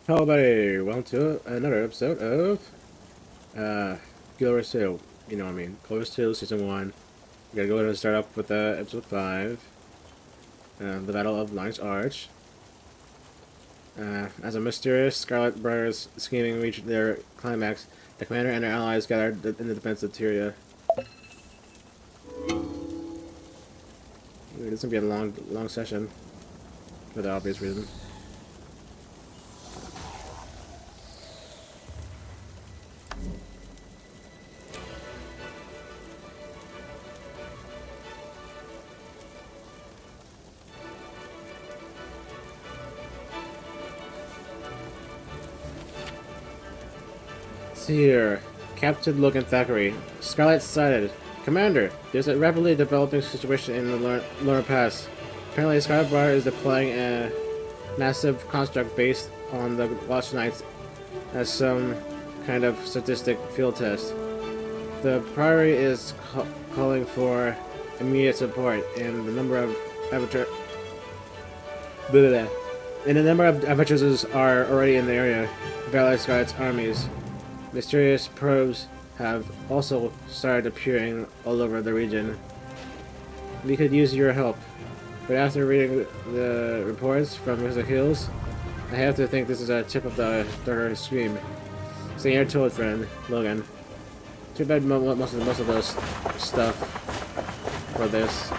Hello, buddy. Welcome to another episode of Guild Wars 2. You know what I mean. Guild Wars 2, Season 1. We gotta go ahead and start up with Episode 5. The Battle of Lion's Arch. As a mysterious Scarlet Brothers scheming reached their climax, the commander and their allies gathered in the defense of Tyria. This is gonna be a long session. For the obvious reason. Here, Captain Logan Thackeray. Scarlet sighted. Commander, there's a rapidly developing situation in the Lorna Pass. Apparently, Scarlet Bar is deploying a massive construct based on the Watch Knights as some kind of statistic field test. The Priory is calling for immediate support, and the number of adventurers are already in the area, battling Scarlet's armies. Mysterious probes have also started appearing all over the region. We could use your help, but after reading the reports from the hills, I have to think this is a tip of the darker stream. Stay your told friend, Logan. Too bad most of those stuff for this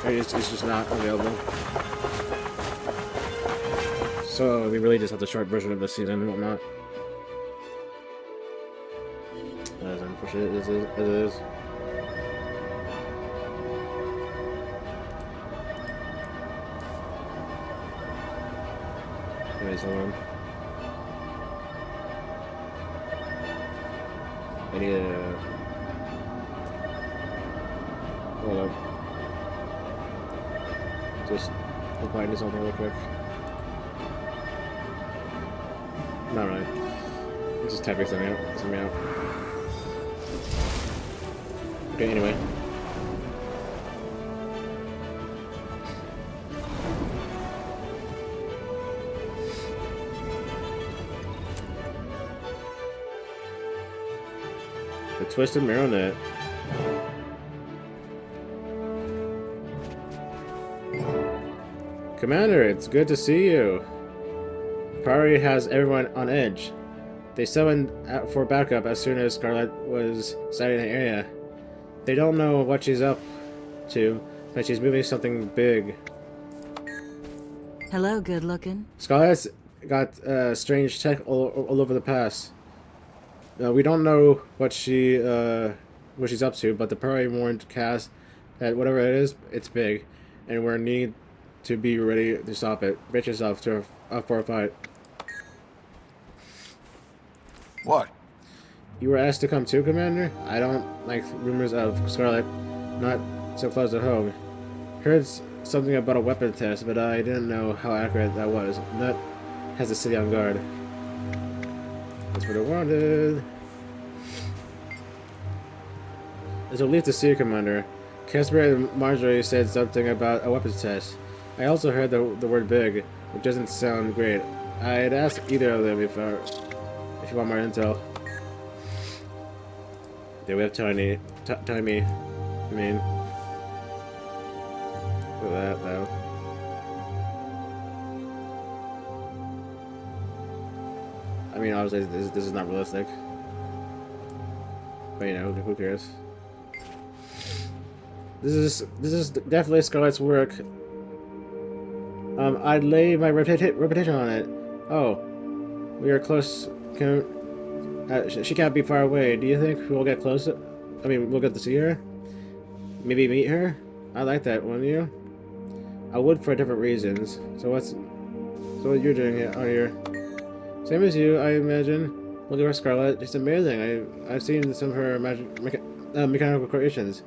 it's just not available. So we really just have the short version of the season and whatnot. As unfortunate as it is. Anyways, hold on. I need to... Hold up. Just reply to something real quick. Not really. Let's just type something out. Okay, anyway. The Twisted Marionette. Commander, it's good to see you. Priory has everyone on edge. They summoned for backup as soon as Scarlet was sighted in the area. They don't know what she's up to, but she's moving something big. Hello, good looking. Scarlet's got strange tech all over the pass. We don't know what she's up to, but the Priory warned Cass that whatever it is, it's big, and we're need to be ready to stop it. Brace yourself for a fight. What? You were asked to come too, Commander? I don't like rumors of Scarlet not so close to home. Heard something about a weapon test, but I didn't know how accurate that was. Nut has the city on guard. That's what I wanted. It's a relief to see you, Commander. Casper and Marjorie said something about a weapons test. I also heard the word big, which doesn't sound great. I'd ask either of them if you want more intel. Yeah, we have Tiny. Timey. I mean, look at that though. I mean, obviously this is not realistic, but you know, who cares? This is definitely Scarlet's work. I'd lay my reputation on it. Oh, we are close. She can't be far away. Do you think we'll get close? I mean, we'll get to see her? Maybe meet her? I like that, wouldn't you? I would for different reasons. So what you're doing out here? Same as you, I imagine. Look at her, Scarlet. It's amazing. I've seen some of her mechanical creations.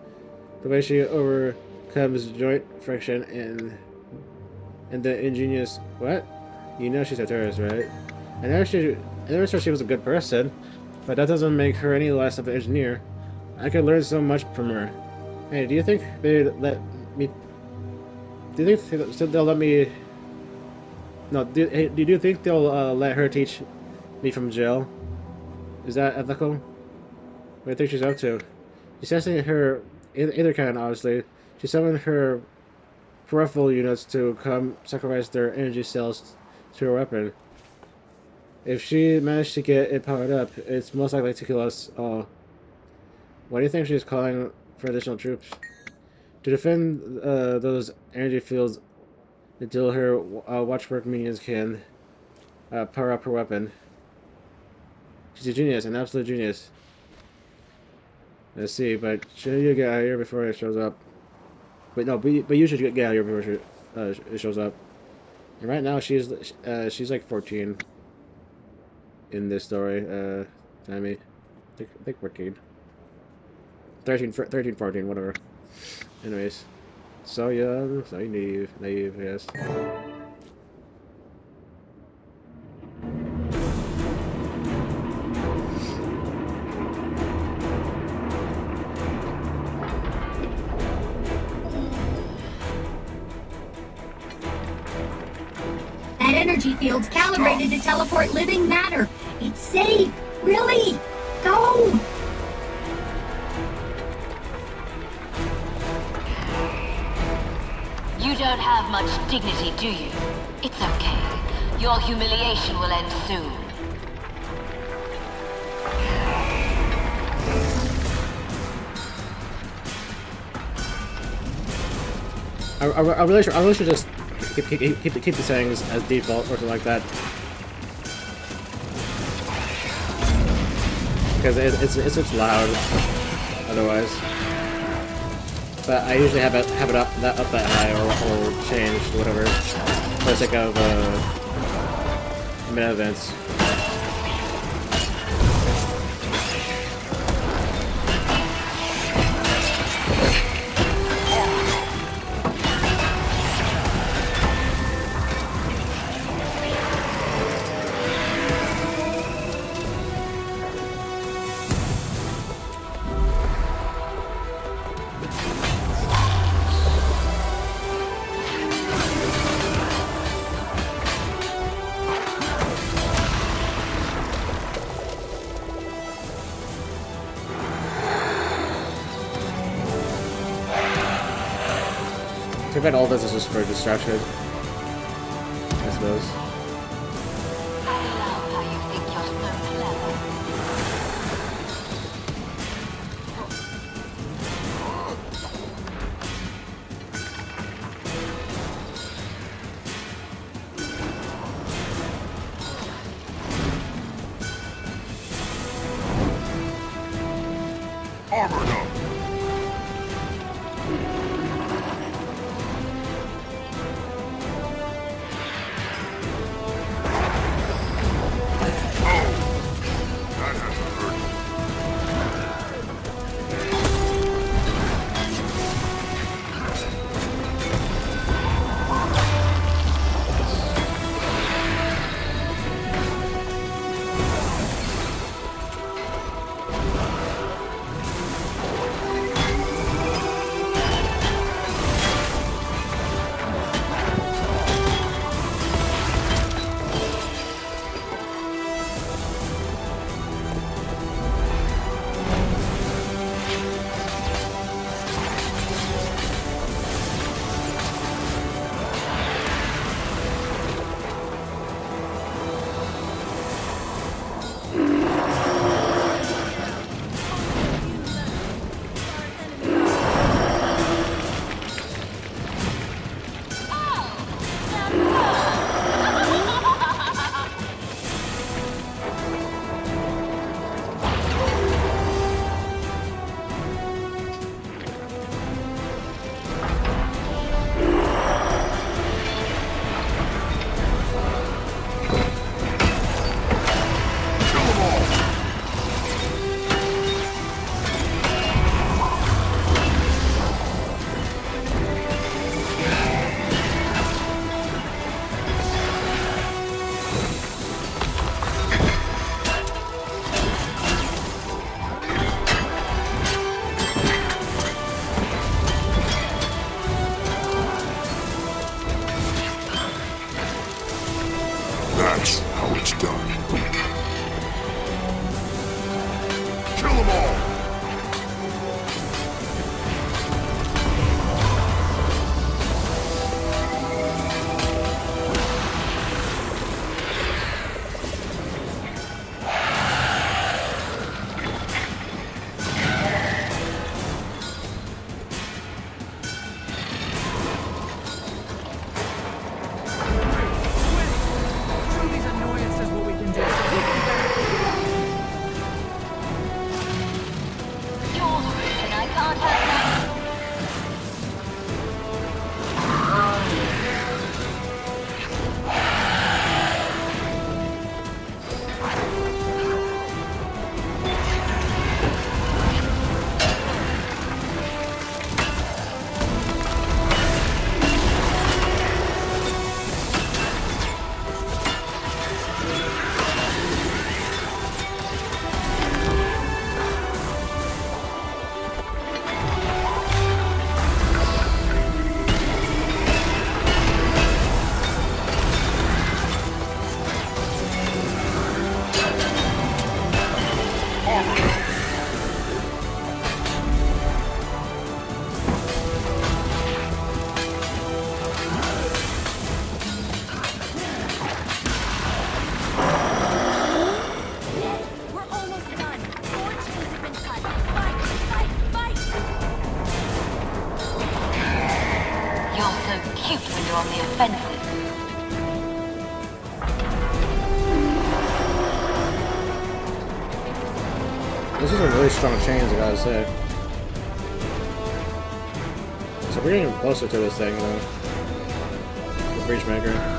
The way she overcomes joint friction and the ingenious what? You know she's a terrorist, right? I never said she was a good person, but that doesn't make her any less of an engineer. I could learn so much from her. Hey, do you think they'll let me No, do you think they'll let her teach me from jail? Is that ethical? What do you think she's up to? She's testing her either kind, obviously. She summoned her peripheral units to come sacrifice their energy cells to her weapon. If she managed to get it powered up, it's most likely to kill us all. Why do you think she's calling for additional troops? To defend those energy fields until her watchwork minions can power up her weapon. She's a genius, an absolute genius. Let's see, but should you get out of here before it shows up? But no, but you should get out of here before it shows up. And right now she's like 14 in this story. Tammy, I think 14. 13, 14, whatever. Anyways, so young, so naive, yes. That energy field's calibrated to teleport living matter. It's safe. Really? Go! You don't have much dignity, do you? It's okay. Your humiliation will end soon. I really should just keep the settings as default or something like that. Because it's just loud otherwise. But I usually have it up that high or changed, whatever, for the sake of meta events. Too bad all this is just for distraction, I suppose. I love how you think you're so clever. Armored up. Those are some really strong chains, I gotta say. So we're getting closer to this thing, though. The Breachmaker.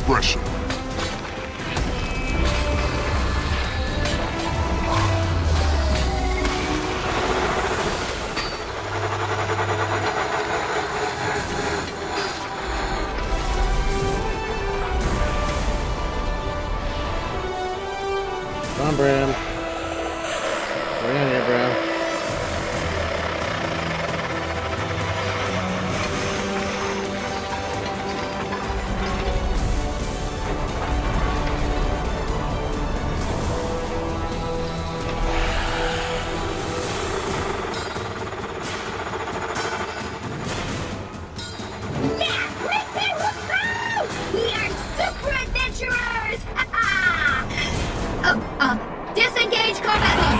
Pressure. Come on, Bram. We're in here, Bram. We are super adventurers! Disengage combat mode!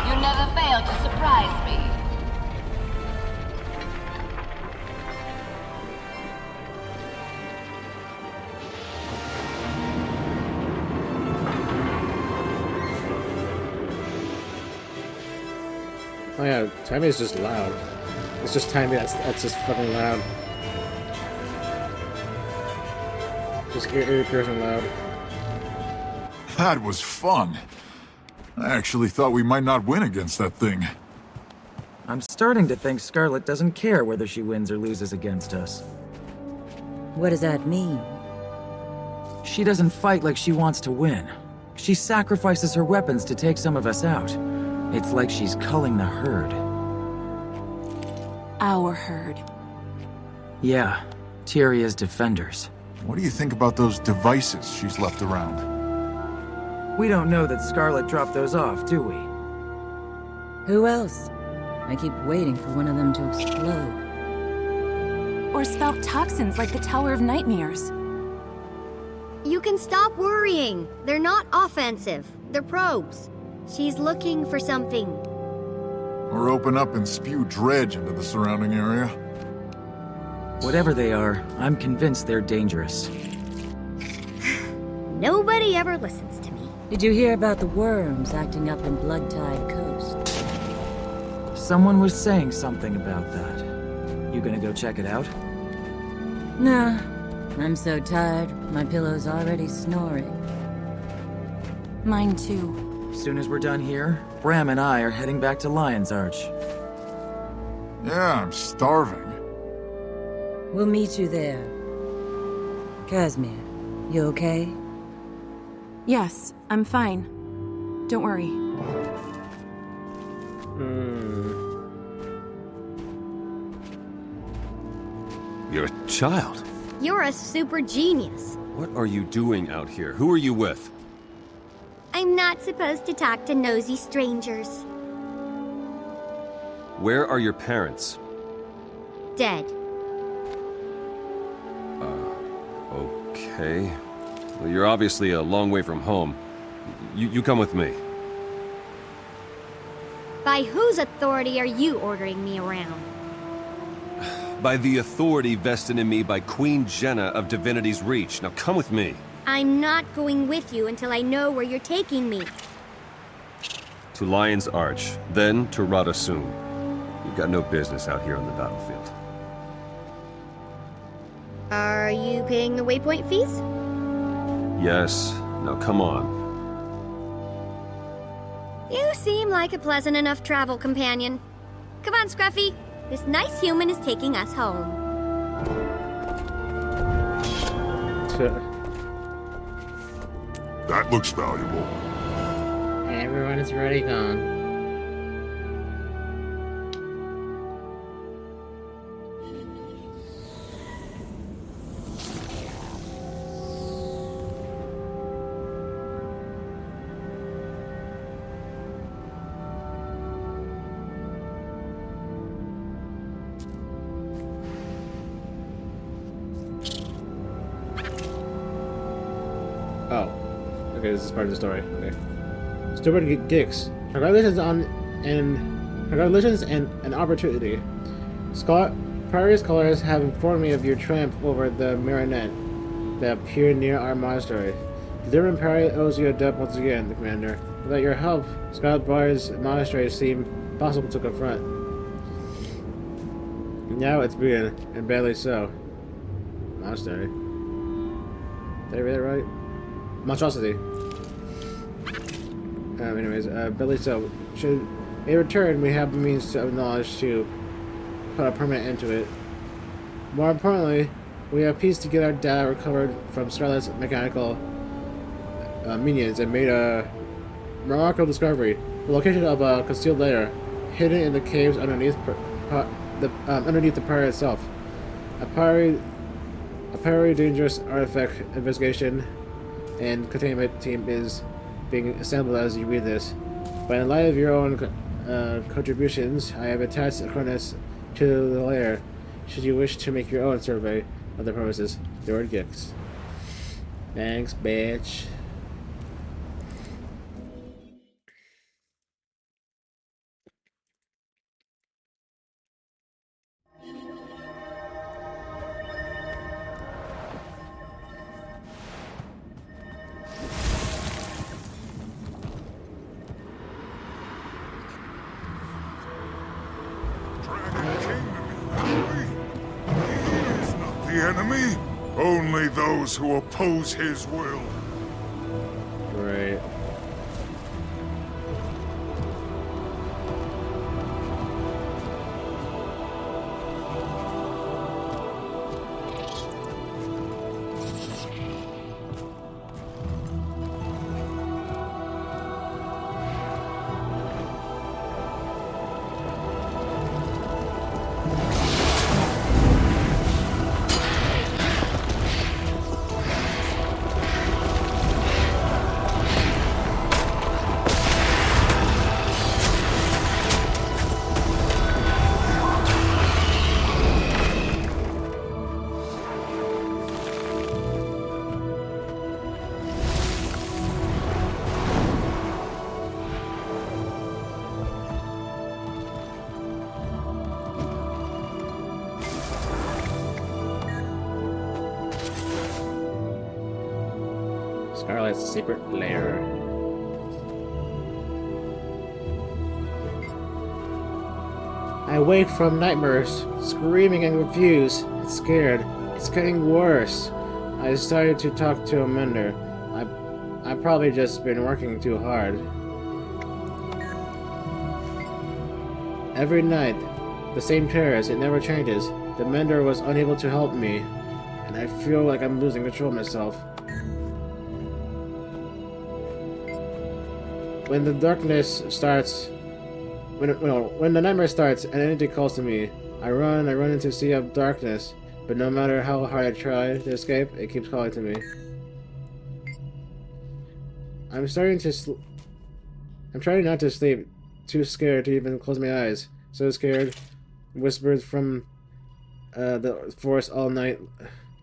You never fail to surprise me. Oh yeah, Timmy is just loud. It's just Timmy that's just fucking loud. Just ear-piercing loud. That was fun. I actually thought we might not win against that thing. I'm starting to think Scarlet doesn't care whether she wins or loses against us. What does that mean? She doesn't fight like she wants to win. She sacrifices her weapons to take some of us out. It's like she's culling the herd. Our herd. Yeah, Tyria's defenders. What do you think about those devices she's left around? We don't know that Scarlet dropped those off, do we? Who else? I keep waiting for one of them to explode. Or spout toxins like the Tower of Nightmares. You can stop worrying. They're not offensive. They're probes. She's looking for something. Or open up and spew dredge into the surrounding area? Whatever they are, I'm convinced they're dangerous. Nobody ever listens to me. Did you hear about the worms acting up in Bloodtide Coast? Someone was saying something about that. You gonna go check it out? Nah. I'm so tired, my pillow's already snoring. Mine too. As soon as we're done here, Bram and I are heading back to Lion's Arch. Yeah, I'm starving. We'll meet you there. Casimir, you okay? Yes, I'm fine. Don't worry. You're a child. You're a super genius. What are you doing out here? Who are you with? I'm not supposed to talk to nosy strangers. Where are your parents? Dead. Okay. Well, you're obviously a long way from home. You come with me. By whose authority are you ordering me around? By the authority vested in me by Queen Jenna of Divinity's Reach. Now come with me. I'm not going with you until I know where you're taking me. To Lion's Arch, then to Rada Sum. You've got no business out here on the battlefield. Are you paying the waypoint fees? Yes. Now come on. You seem like a pleasant enough travel companion. Come on, Scruffy. This nice human is taking us home. That looks valuable. Everyone is already gone. Oh. Okay, this is part of the story. Okay. Stupid dicks. Congratulations and an opportunity. Prairie scholars have informed me of your triumph over the Marionette that appeared near our monastery. The Durban Prairie owes you a debt once again, Commander. Without your help, Scarlet Bar's monastery seemed impossible to confront. Now it's being, and badly so. Monastery. Did I read it right? Monstrosity. Anyways, badly so. Should it return, we have the means of knowledge to put a permanent end to it. More importantly, we have pieced together data recovered from Scarlet's mechanical minions and made a remarkable discovery. The location of a concealed lair, hidden in the caves underneath the prairie itself. A very dangerous artifact investigation and containment team is being assembled as you read this. But in light of your own contributions, I have attached coordinates to the lair, should you wish to make your own survey of the premises. Your gifts. Thanks, bitch. The enemy? Only those who oppose his will. Right. Scarlet's secret lair. I wake from nightmares, screaming and confused and scared. It's getting worse. I decided to talk to Amanda. I've probably just been working too hard. Every night, the same terrors, it never changes. The Mender was unable to help me, and I feel like I'm losing control of myself. When the darkness starts, when the nightmare starts and entity calls to me, I run into a sea of darkness, but no matter how hard I try to escape, it keeps calling to me. I'm trying not to sleep, too scared to even close my eyes. So scared, whispers from the forest all night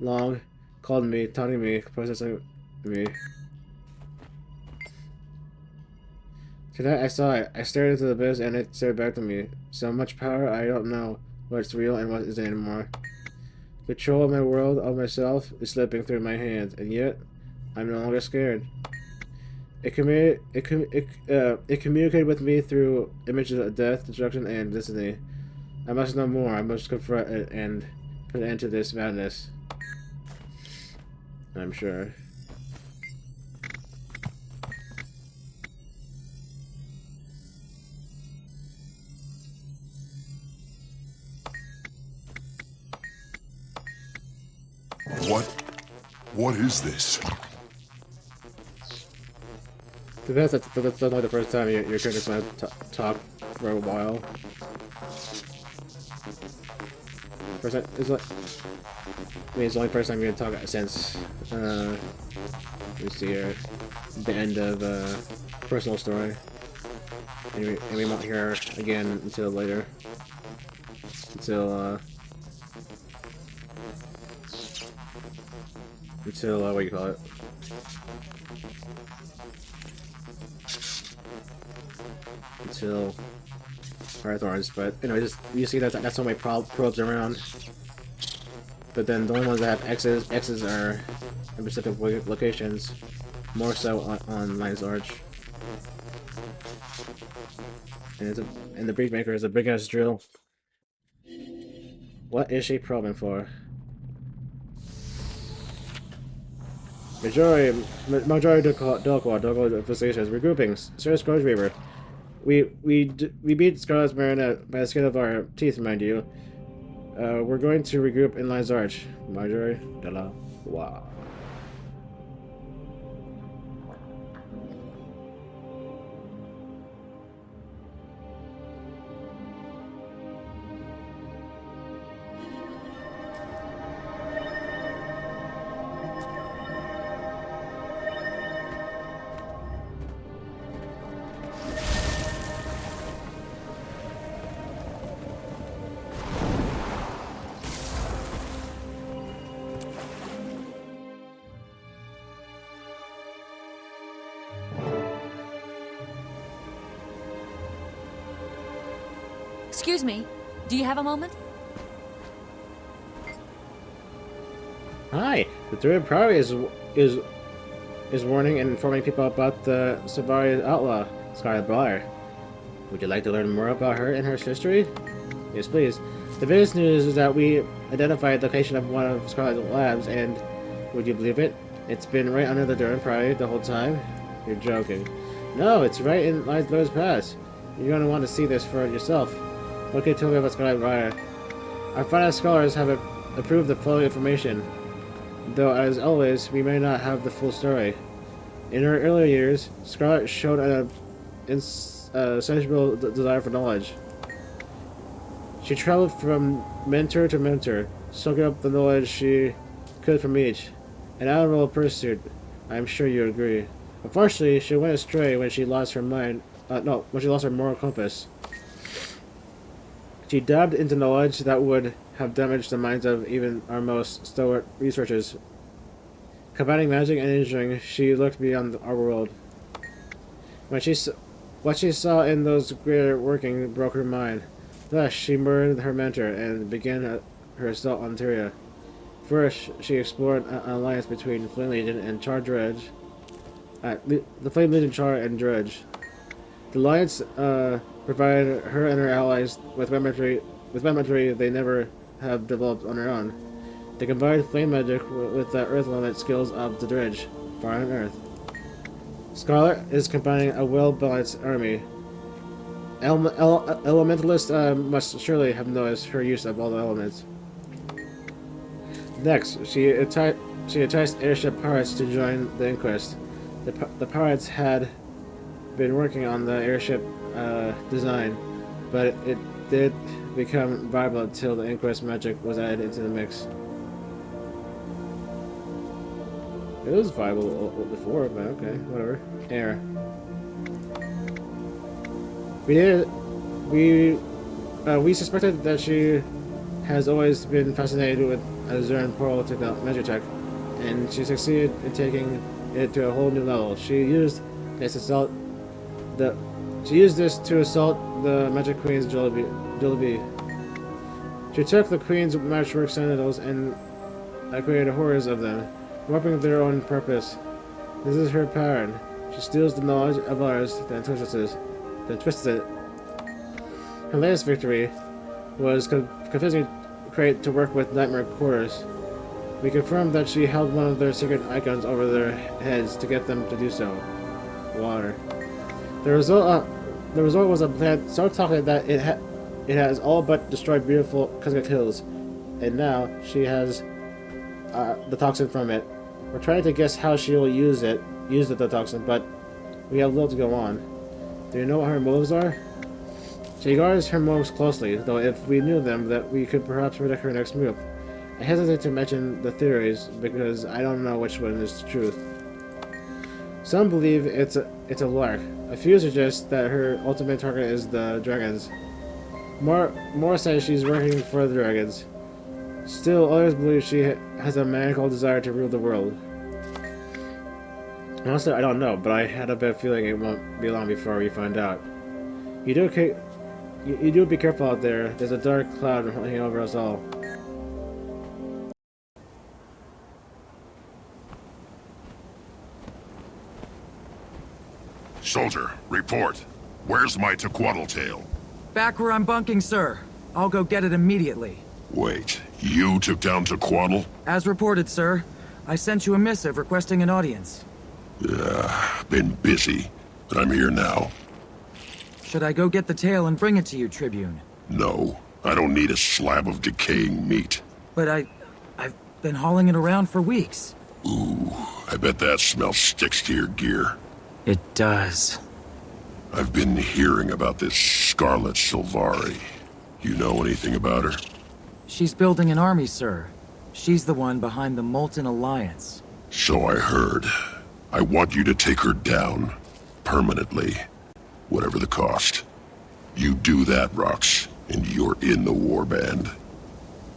long called me, taunting me, possessing me. Tonight I saw it. I stared into the abyss and it stared back to me. So much power, I don't know what's real and what isn't anymore. Control of my world, of myself, is slipping through my hands, and yet I'm no longer scared. It communicated with me through images of death, destruction, and destiny. I must know more. I must confront it and put an end to this madness. I'm sure. What is this? That's not the first time your character's gonna talk for a while. First time, it's like, I mean, it's the only first time you're gonna talk since you see here, the end of personal story, and we won't hear her again until later, until what do you call it? Until Firethorns, but you see that's so many probes around. But then the only ones that have X's are in specific locations, more so on Lion's Arch. And the Breach Maker is a big ass drill. What is she probing for? Majority Delqua Facetious regroupings. Sir Scourge Reaver. We beat Scarlet's Marionette by the skin of our teeth, mind you. We're going to regroup in Lion's Arch. Marjorie de la Wow. Excuse me, do you have a moment? Hi, the Third Priority is warning and informing people about the Savari outlaw, Scarlet Briar. Would you like to learn more about her and her history? Yes, please. The biggest news is that we identified the location of one of Scarlet's labs, and would you believe it? It's been right under the Third Priority the whole time. You're joking. No, it's right in Lion's Blood's Pass. You're gonna want to see this for yourself. What can you tell me about Scarlet Briar? Our finest scholars have approved the following information, though as always, we may not have the full story. In her earlier years, Scarlet showed an insatiable desire for knowledge. She traveled from mentor to mentor, soaking up the knowledge she could from each. An admirable pursuit, I'm sure you agree. Unfortunately, she went astray when she lost her when she lost her moral compass. She dabbed into knowledge that would have damaged the minds of even our most stalwart researchers. Combining magic and engineering, she looked beyond our world. What she saw in those greater working broke her mind. Thus, she murdered her mentor and began her assault on Tyria. First, she explored an alliance between Flame Legion and Char Dredge. The Flame Legion, Char, and Dredge. The alliance provided her and her allies with weaponry they never have developed on their own. They combined flame magic with the earth element skills of the Dredge, far on Earth. Scarlet is combining a well-balanced army. Elementalists must surely have noticed her use of all the elements. Next, she enticed airship pirates to join the Inquest. The pirates had been working on the airship design, but it did become viable until the Inquest magic was added into the mix. It was viable before, but okay, whatever. Air. We suspected that she has always been fascinated with Azuran Portal Magitech, and she succeeded in taking it to a whole new level. She used this to assault the Magic Queen's Jollibee. She took the Queen's matchwork sentinels and created horrors of them, warping their own purpose. This is her pattern. She steals the knowledge of ours, then twists it. Her latest victory was convincing Crate to work with Nightmare Quarters. We confirmed that she held one of their secret icons over their heads to get them to do so. Water. The result was a plant so toxic that it has all but destroyed beautiful cosmic hills, and now she has the toxin from it. We're trying to guess how she will use the toxin, but we have little to go on. Do you know what her motives are? She guards her motives closely, though if we knew them, that we could perhaps predict her next move. I hesitate to mention the theories because I don't know which one is the truth. Some believe it's a lark. A few suggest that her ultimate target is the dragons. More say she's working for the dragons. Still, others believe she has a maniacal desire to rule the world. Honestly, I don't know, but I had a bad feeling it won't be long before we find out. You do be careful out there. There's a dark cloud hanging over us all. Soldier, report. Where's my Tequatl tail? Back where I'm bunking, sir. I'll go get it immediately. Wait, you took down Tequatl? As reported, sir. I sent you a missive requesting an audience. Been busy, but I'm here now. Should I go get the tail and bring it to you, Tribune? No, I don't need a slab of decaying meat. But I've been hauling it around for weeks. Ooh, I bet that smell sticks to your gear. It does. I've been hearing about this Scarlet Sylvari. You know anything about her? She's building an army, sir. She's the one behind the Molten Alliance. So I heard. I want you to take her down. Permanently. Whatever the cost. You do that, Rox, and you're in the warband.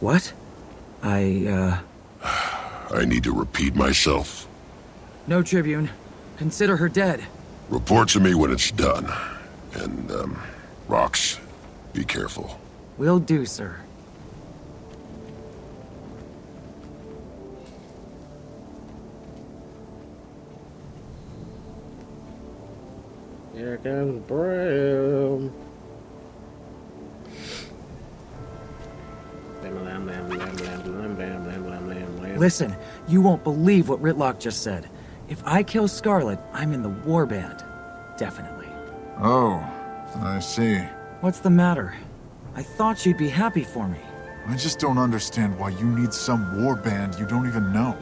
What? I need to repeat myself. No, Tribune. Consider her dead. Report to me when it's done. And, Rox, be careful. Will do, sir. Here comes Bram. Listen, you won't believe what Ritlock just said. If I kill Scarlet, I'm in the warband. Definitely. Oh, I see. What's the matter? I thought you'd be happy for me. I just don't understand why you need some warband you don't even know.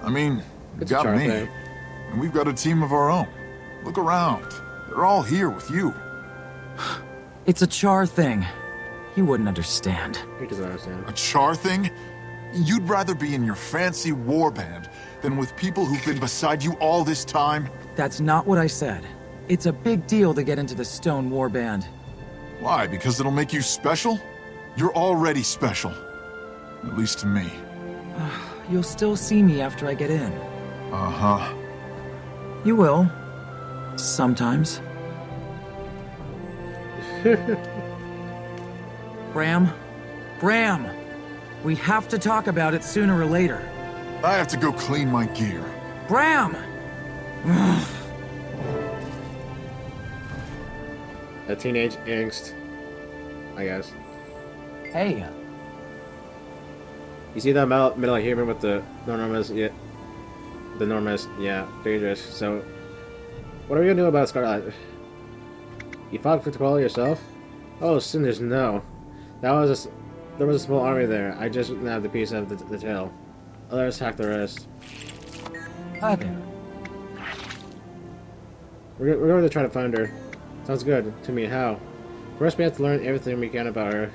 I mean, you It's a got char me, thing. and we've got a team of our own. Look around. They're all here with you. It's a char thing. You wouldn't understand. He doesn't understand. A char thing? You'd rather be in your fancy warband than with people who've been beside you all this time? That's not what I said. It's a big deal to get into the Stone Warband. Why? Because it'll make you special? You're already special. At least to me. You'll still see me after I get in. Uh-huh. You will. Sometimes. Bram? Bram! We have to talk about it sooner or later. I have to go clean my gear. Bram! A teenage angst, I guess. Hey. You see that middle human with the enormous, yeah, dangerous. So, what are we gonna do about Scarlet? You fought for Tequatl yourself? Oh, Cinders, no. There was a small army there. I just nabbed the piece of the tail. Others hacked the rest. Hi there. We're going to try to find her. Sounds good to me. How? First, we have to learn everything we can about her.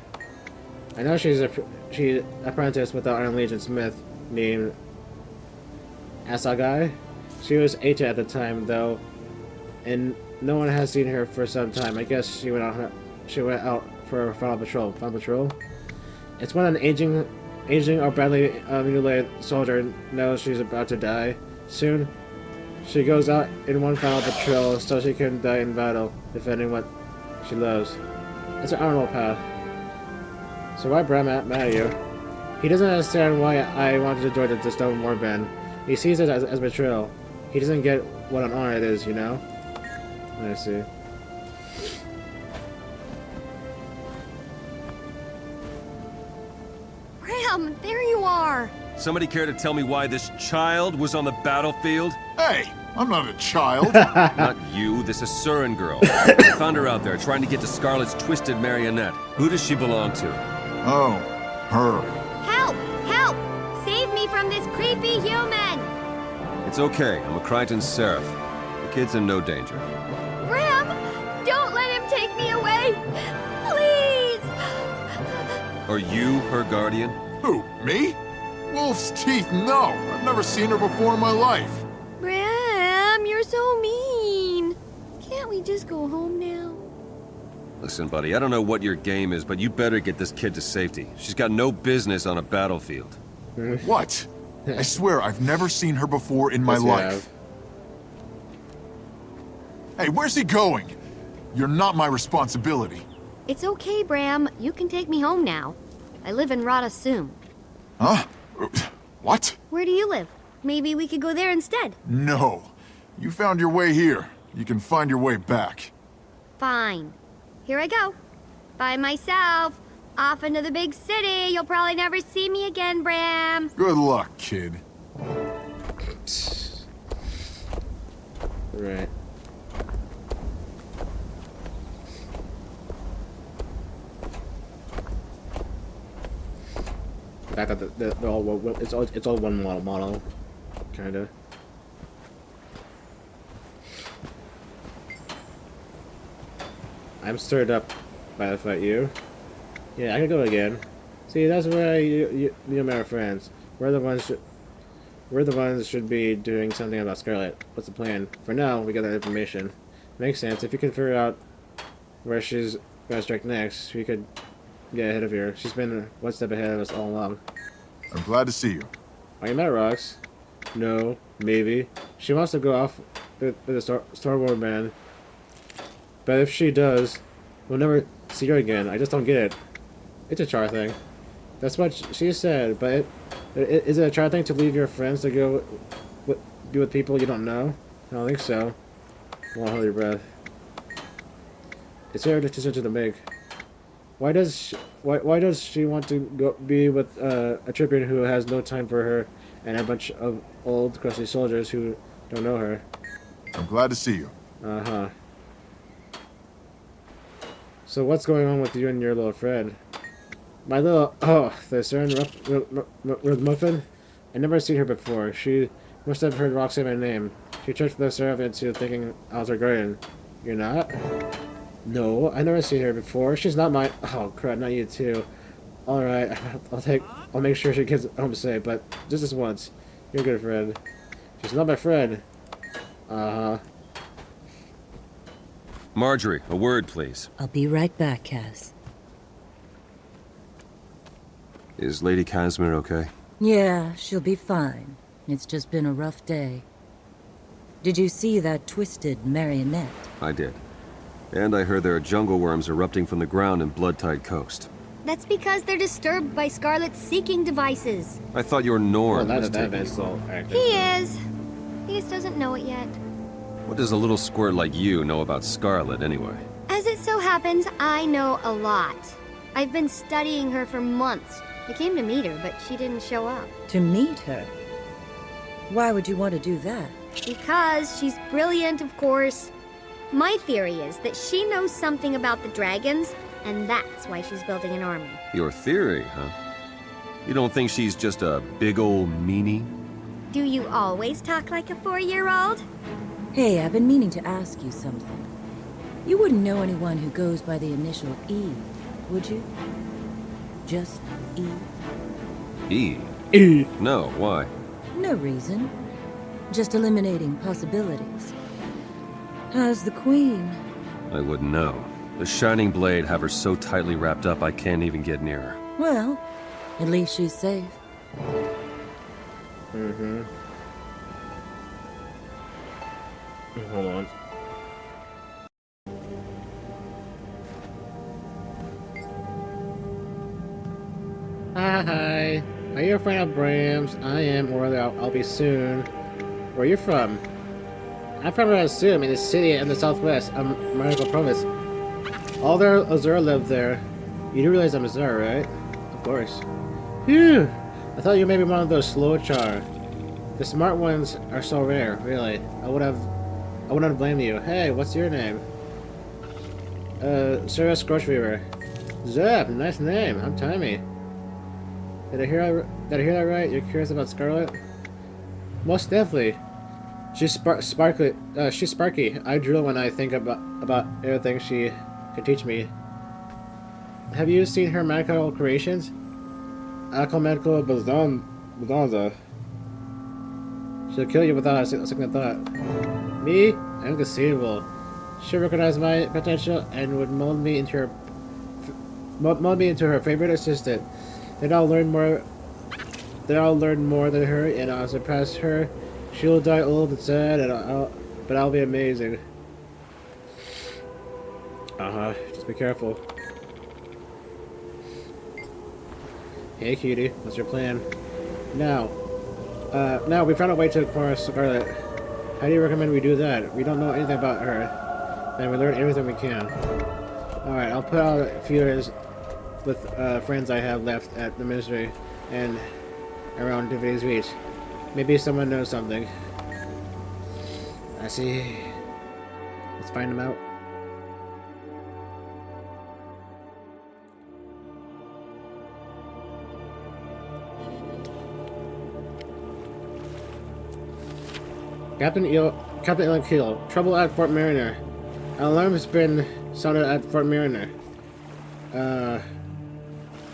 I know she's apprenticed with the Iron Legion smith named Asagai. She was 18 at the time, though, and no one has seen her for some time. I guess she went out for a final patrol. Final patrol? It's when an aging or badly mutilated soldier knows she's about to die soon. She goes out in one final patrol so she can die in battle, defending what she loves. It's an honorable path. So why Bram mad at you? He doesn't understand why I wanted to join the Stone Warband. He sees it as betrayal. he doesn't get what an honor it is, you know? I see. Bram, there you are! Somebody care to tell me why this child was on the battlefield? Hey, I'm not a child. Not you, this Asuran girl. I found her out there trying to get to Scarlet's twisted marionette. Who does she belong to? Oh, her. Help! Help! Save me from this creepy human! It's okay, I'm a Crichton Seraph. The kid's in no danger. Bram! Don't let him take me away! Please! Are you her guardian? Who, me? Wolf's teeth, no. I've never seen her before in my life. Bram, you're so mean. Can't we just go home now? Listen, buddy, I don't know what your game is, but you better get this kid to safety. She's got no business on a battlefield. What? I swear I've never seen her before in my Yes, you life. have. Hey, where's he going? You're not my responsibility. It's okay, Bram. You can take me home now. I live in Radasum. Huh? What? Where do you live? Maybe we could go there instead. No. You found your way here. You can find your way back. Fine. Here I go. By myself. Off into the big city. You'll probably never see me again, Bram. Good luck, kid. Right. The fact that they're all it's all one model, kind of. I'm stirred up by the fight. You? Yeah, I can go again. See, that's why you and I are friends. We're the ones should be doing something about Scarlet. What's the plan? For now, we got that information. Makes sense. If you can figure out where she's gonna strike next, we could get ahead of her. She's been one step ahead of us all along. I'm glad to see you. Are you met Rox? No, maybe. She wants to go off with the Star Wars man. But if she does, we'll never see her again. I just don't get it. It's a Char thing. That's what she said, but is it a Char thing to leave your friends to go be with people you don't know? I don't think so. Won't hold your breath. It's her decision to make. Why does she want to go be with a Tripian who has no time for her and a bunch of old crusty soldiers who don't know her? I'm glad to see you. Uh-huh. So what's going on with you and your little friend? My little... Oh, the Saren Muffin? I never seen her before. She must have heard Rox say my name. She tricked the Seraph into thinking I was her guardian. You're not? No, I never seen her before. She's not my... Oh, crap, not you too. Alright, I'll make sure she gets home safe, but just this once. You're a good friend. She's not my friend. Uh-huh. Marjorie, a word, please. I'll be right back, Cass. Is Lady Casimir okay? Yeah, she'll be fine. It's just been a rough day. Did you see that twisted marionette? I did. And I heard there are jungle worms erupting from the ground in Bloodtide Coast. That's because they're disturbed by Scarlet's seeking devices. I thought your Norn was that taking is all active. He is. He just doesn't know it yet. What does a little squirt like you know about Scarlet, anyway? As it so happens, I know a lot. I've been studying her for months. I came to meet her, but she didn't show up. To meet her? Why would you want to do that? Because she's brilliant, of course. My theory is that she knows something about the dragons, and that's why she's building an army. Your theory, huh? You don't think she's just a big old meanie? Do you always talk like a 4-year-old? Hey, I've been meaning to ask you something. You wouldn't know anyone who goes by the initial E, would you? Just E? E? E. No, why? No reason. Just eliminating possibilities. How's the Queen? I wouldn't know. The Shining Blade have her so tightly wrapped up I can't even get near her. Well, at least she's safe. Mm-hmm. Hold on. Hi. Are you a friend of Bram's? I am, or rather, I'll be soon. Where are you from? I'm from Asum in the city in the southwest of Marico province. All their Azura live there. You do realize I'm Azura, right? Of course. Phew! I thought you may be one of those slow char. The smart ones are so rare, really. I wouldn't blame you. Hey, what's your name? Sarah Scorchweaver. Zeb, nice name. I'm Timmy. Did I hear that right? You're curious about Scarlet? Most definitely. She's sparkly. She's sparky. I drool when I think about everything she can teach me. Have you seen her magical creations? Medical Bazanza. She'll kill you without a second thought. Me? Inconceivable. She recognized my potential and would mold me into her favorite assistant. Then I'll learn more than her, and I'll surpass her. She'll die old and sad, but I'll be amazing. Just be careful. Hey, cutie, what's your plan? Now we found a way to acquire Scarlet. How do you recommend we do that? We don't know anything about her, and we learn everything we can. Alright, I'll put out a few years with friends I have left at the ministry and around Divinity's Reach. Maybe someone knows something. I see. Let's find them out. Captain Ilan Keel. Trouble at Fort Mariner. An alarm has been sounded at Fort Mariner.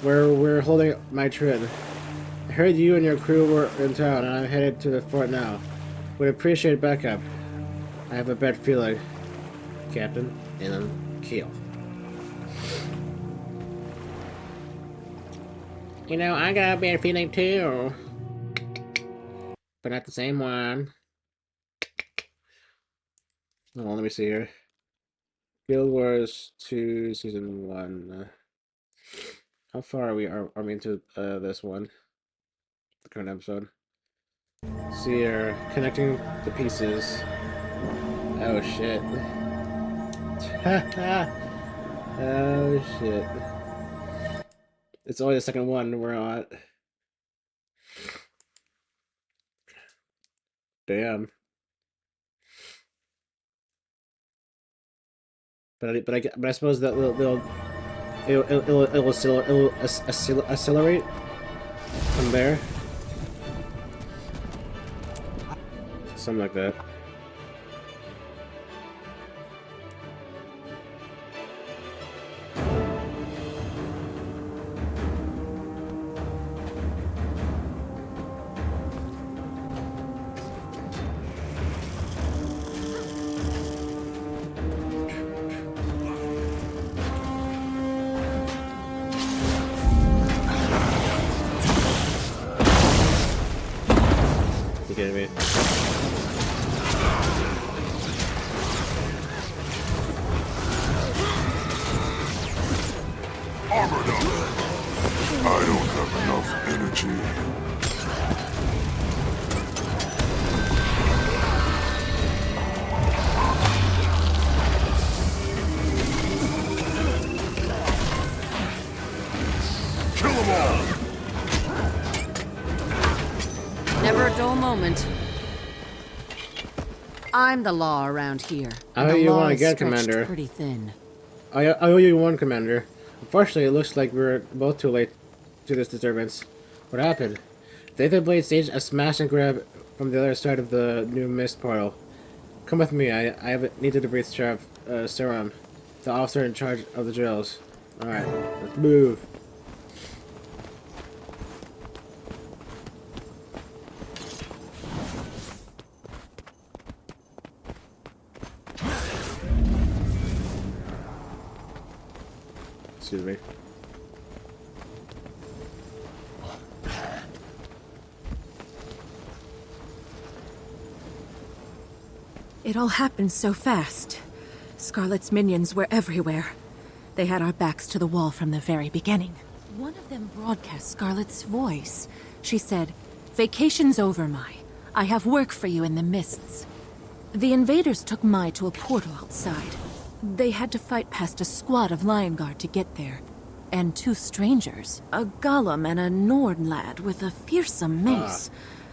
Where we're holding my train. I heard you and your crew were in town, and I'm headed to the fort now. Would appreciate backup. I have a bad feeling. Captain Ilan Keel. You know, I got a bad feeling too. But not the same one. Hold on, let me see here. Guild Wars 2, Season 1. How far are we into this one? The current episode. See here, connecting the pieces. Oh shit. Oh shit. It's only the second one we're on. Damn. But I suppose that it'll accelerate from there. Something like that. You kidding me? Armored up. I don't have enough energy. Kill them all! Never a dull moment. I'm the law around here. I owe you one again, Commander. Pretty thin. I owe you one, Commander. Unfortunately, it looks like we're both too late to this disturbance. What happened? The Aether Blade staged a smash and grab from the other side of the new mist portal. Come with me. I have needed to breathe Sheriff Serum, the officer in charge of the jails. Alright, let's move. Excuse me. It all happened so fast. Scarlet's minions were everywhere. They had our backs to the wall from the very beginning. One of them broadcast Scarlet's voice. She said, "Vacation's over, Mai. I have work for you in the mists." The invaders took Mai to a portal outside. They had to fight past a squad of Lion Guard to get there. And 2 strangers, a Golem and a Nord lad with a fearsome mace.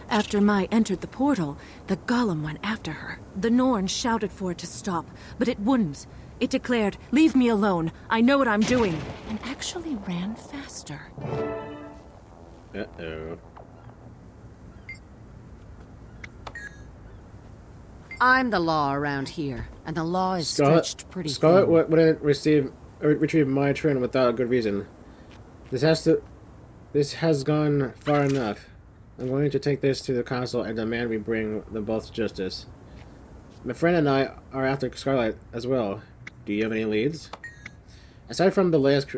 After Mai entered the portal, the Golem went after her. The Norn shouted for it to stop, but it wouldn't. It declared, "Leave me alone, I know what I'm doing," and actually ran faster. Uh-oh. I'm the law around here, and the law is stretched pretty Scarlet thin. wouldn't retrieve my trin without a good reason. This has gone far enough. I'm going to take this to the council and demand we bring them both to justice. My friend and I are after Scarlet as well. Do you have any leads? Aside from the latest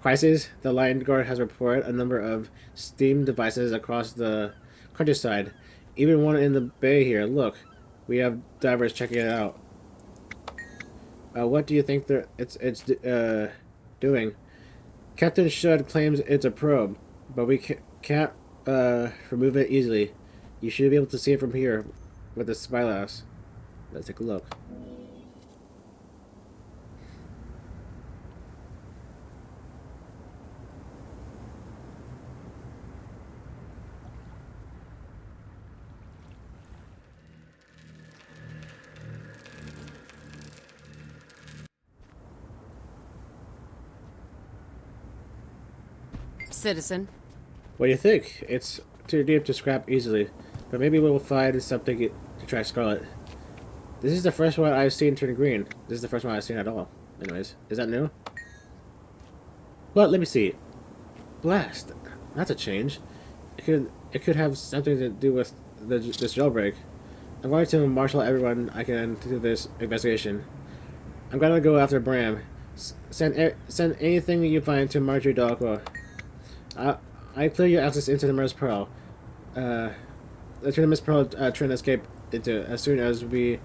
crisis, the Lion Guard has reported a number of Steam devices across the countryside. Even one in the bay here. Look, we have divers checking it out. What do you think it's doing? Captain Shud claims it's a probe, but we can't remove it easily. You should be able to see it from here with the spyglass. Let's take a look. Citizen. What do you think? It's too deep to scrap easily, but maybe we'll find something to track Scarlet. This is the first one I've seen turn green. This is the first one I've seen at all. Anyways, is that new? Well, let me see. Blast. That's a change. It could have something to do with this jailbreak. I'm going to marshal everyone I can to do this investigation. I'm gonna go after Bram. Send anything you find to Marjorie Delacroix. I clear your access into the Mirror's Pearl. The Mirror's Pearl trying to escape into as soon as the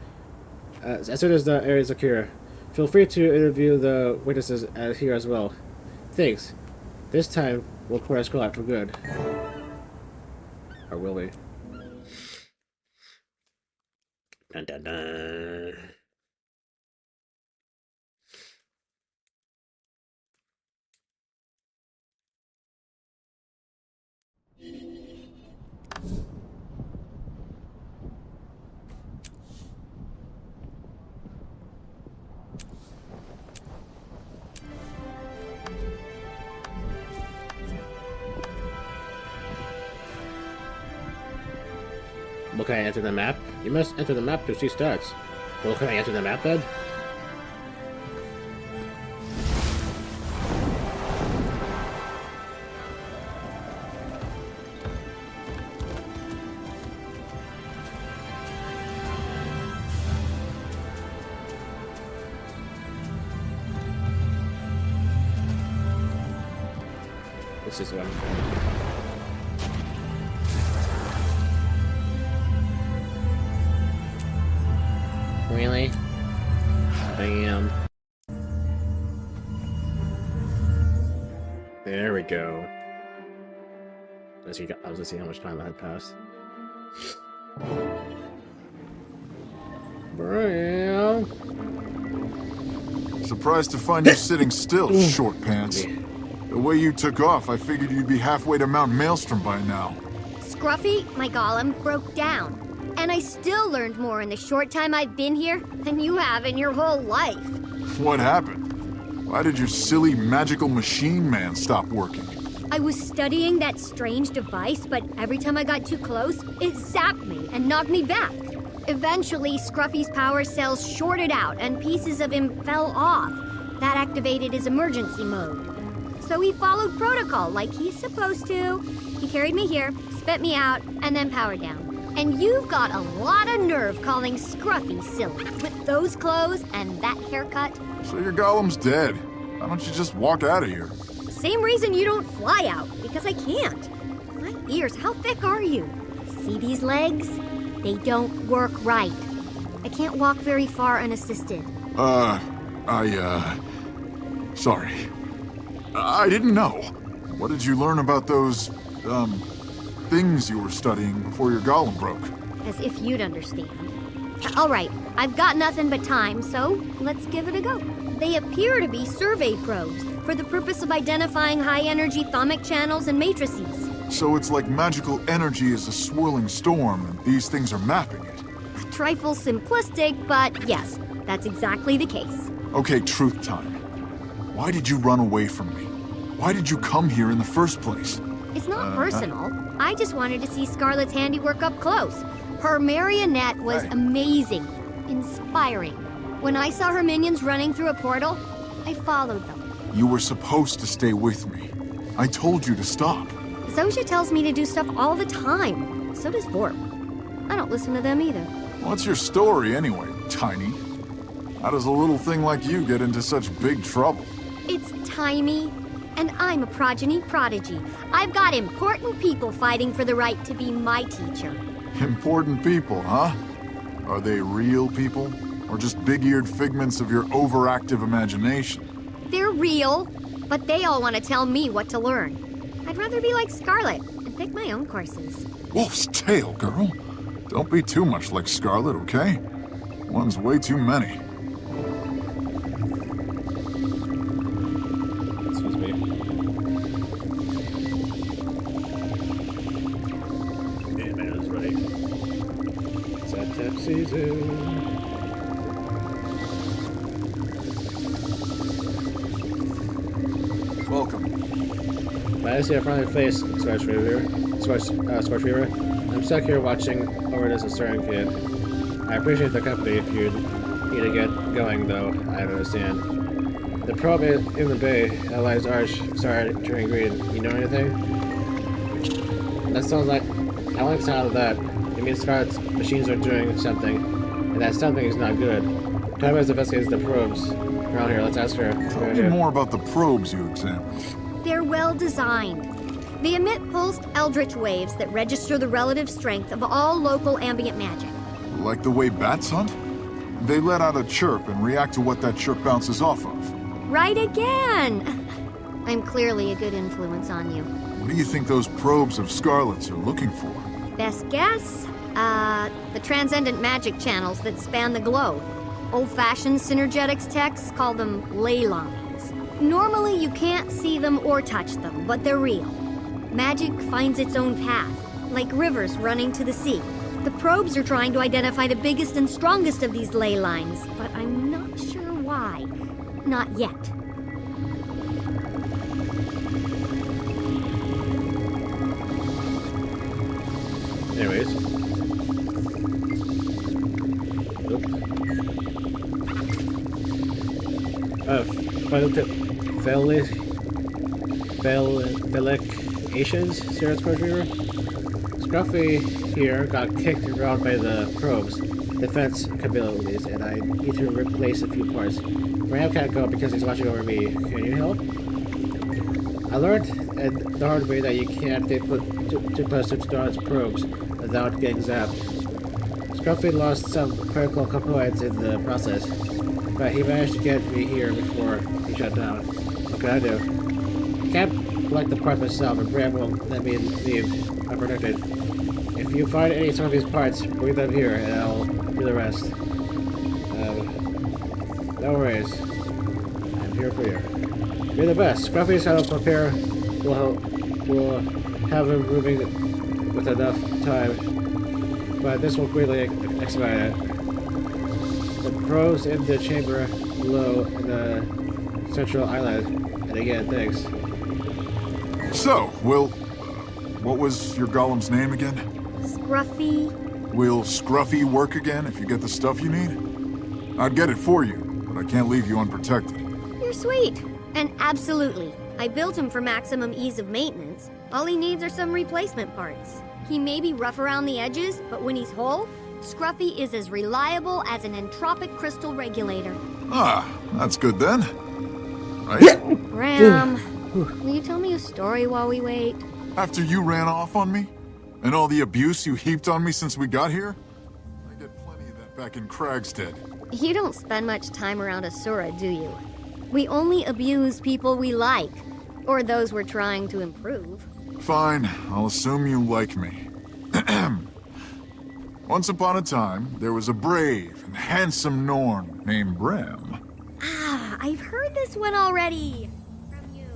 area is secure. Feel free to interview the witnesses here as well. Thanks. This time we'll clear our Scarlet for good. Or will we? Dun dun dun. Well, can I enter the map? You must enter the map to see stats. Well, can I enter the map then? This is one. Really? Bam. There we go. Let's see, I was gonna see how much time I had passed. Bram. Surprised to find you sitting still, short pants. The way you took off, I figured you'd be halfway to Mount Maelstrom by now. Scruffy, my golem, broke down. And I still learned more in the short time I've been here than you have in your whole life. What happened? Why did your silly magical machine man stop working? I was studying that strange device, but every time I got too close, it zapped me and knocked me back. Eventually, Scruffy's power cells shorted out and pieces of him fell off. That activated his emergency mode. So he followed protocol like he's supposed to. He carried me here, spit me out, and then powered down. And you've got a lot of nerve calling Scruffy silly. With those clothes and that haircut. So your golem's dead. Why don't you just walk out of here? Same reason you don't fly out, because I can't. My ears, how thick are you? See these legs? They don't work right. I can't walk very far unassisted. Sorry. I didn't know. What did you learn about those, things you were studying before your golem broke? As if you'd understand. All right, I've got nothing but time, so let's give it a go. They appear to be survey probes for the purpose of identifying high-energy thermic channels and matrices. So it's like magical energy is a swirling storm, and these things are mapping it. A trifle simplistic, but yes, that's exactly the case. Okay, truth time. Why did you run away from me? Why did you come here in the first place? It's not personal. I just wanted to see Scarlet's handiwork up close. Her marionette was amazing, inspiring. When I saw her minions running through a portal, I followed them. You were supposed to stay with me. I told you to stop. Zosha tells me to do stuff all the time. So does Vorp. I don't listen to them either. What's your story anyway, Tiny? How does a little thing like you get into such big trouble? It's Tiny, and I'm a progeny prodigy. I've got important people fighting for the right to be my teacher. Important people, huh? Are they real people? Or just big-eared figments of your overactive imagination? They're real, but they all want to tell me what to learn. I'd rather be like Scarlet and pick my own courses. Wolf's tail, girl. Don't be too much like Scarlet, okay? One's way too many. Excuse me. Yeah, man, it's ready. It's that tap season. Welcome. Glad to see a friendly face, Scorch Reaver. I'm stuck here watching over this uncertain kid. I appreciate the company if you need to get going, though. I understand. The probe in the bay, Allies Arch, started turning green. You know anything? That sounds like... I like the sound of that. It means Scarlet's machines are doing something, and that something is not good. Time has investigated the probes around here. Let's ask her. Tell me more about the probes you examined. They're well designed. They emit pulsed eldritch waves that register the relative strength of all local ambient magic. Like the way bats hunt? They let out a chirp and react to what that chirp bounces off of. Right again! I'm clearly a good influence on you. What do you think those probes of Scarlet's are looking for? Best guess? The transcendent magic channels that span the globe. Old-fashioned synergetics techs call them ley lines. Normally you can't see them or touch them, but they're real. Magic finds its own path, like rivers running to the sea. The probes are trying to identify the biggest and strongest of these ley lines, but I'm not sure why. Not yet. Anyways. Asians, Sarah's Scorch Reaver. Scruffy here got kicked around by the probes' defense capabilities, and I need to replace a few parts. Ram can't go because he's watching over me. Can you help? I learned the hard way that you can't get too close to Star's probes without getting zapped. Scruffy lost some critical components in the process, but he managed to get me here before he shut down. What can I do? I can't collect the parts myself, and Bram won't let me leave unprotected. If you find any of these parts, bring them here, and I'll do the rest. No worries. I'm here for you. You're the best. Scruffy's how to prepare will have him moving with enough time, but this will greatly expedite it. The probes in the chamber below in the central island, and again, thanks. So, what was your golem's name again? Scruffy. Will Scruffy work again if you get the stuff you need? I'd get it for you, but I can't leave you unprotected. You're sweet. And absolutely. I built him for maximum ease of maintenance. All he needs are some replacement parts. He may be rough around the edges, but when he's whole, Scruffy is as reliable as an entropic crystal regulator. Ah, that's good then. Right? Ram, will you tell me a story while we wait? After you ran off on me? And all the abuse you heaped on me since we got here? I get plenty of that back in Kragstead. You don't spend much time around Asura, do you? We only abuse people we like, or those we're trying to improve. Fine, I'll assume you like me. Once upon a time, there was a brave and handsome Norn named Bram. Ah, I've heard this one already. From you.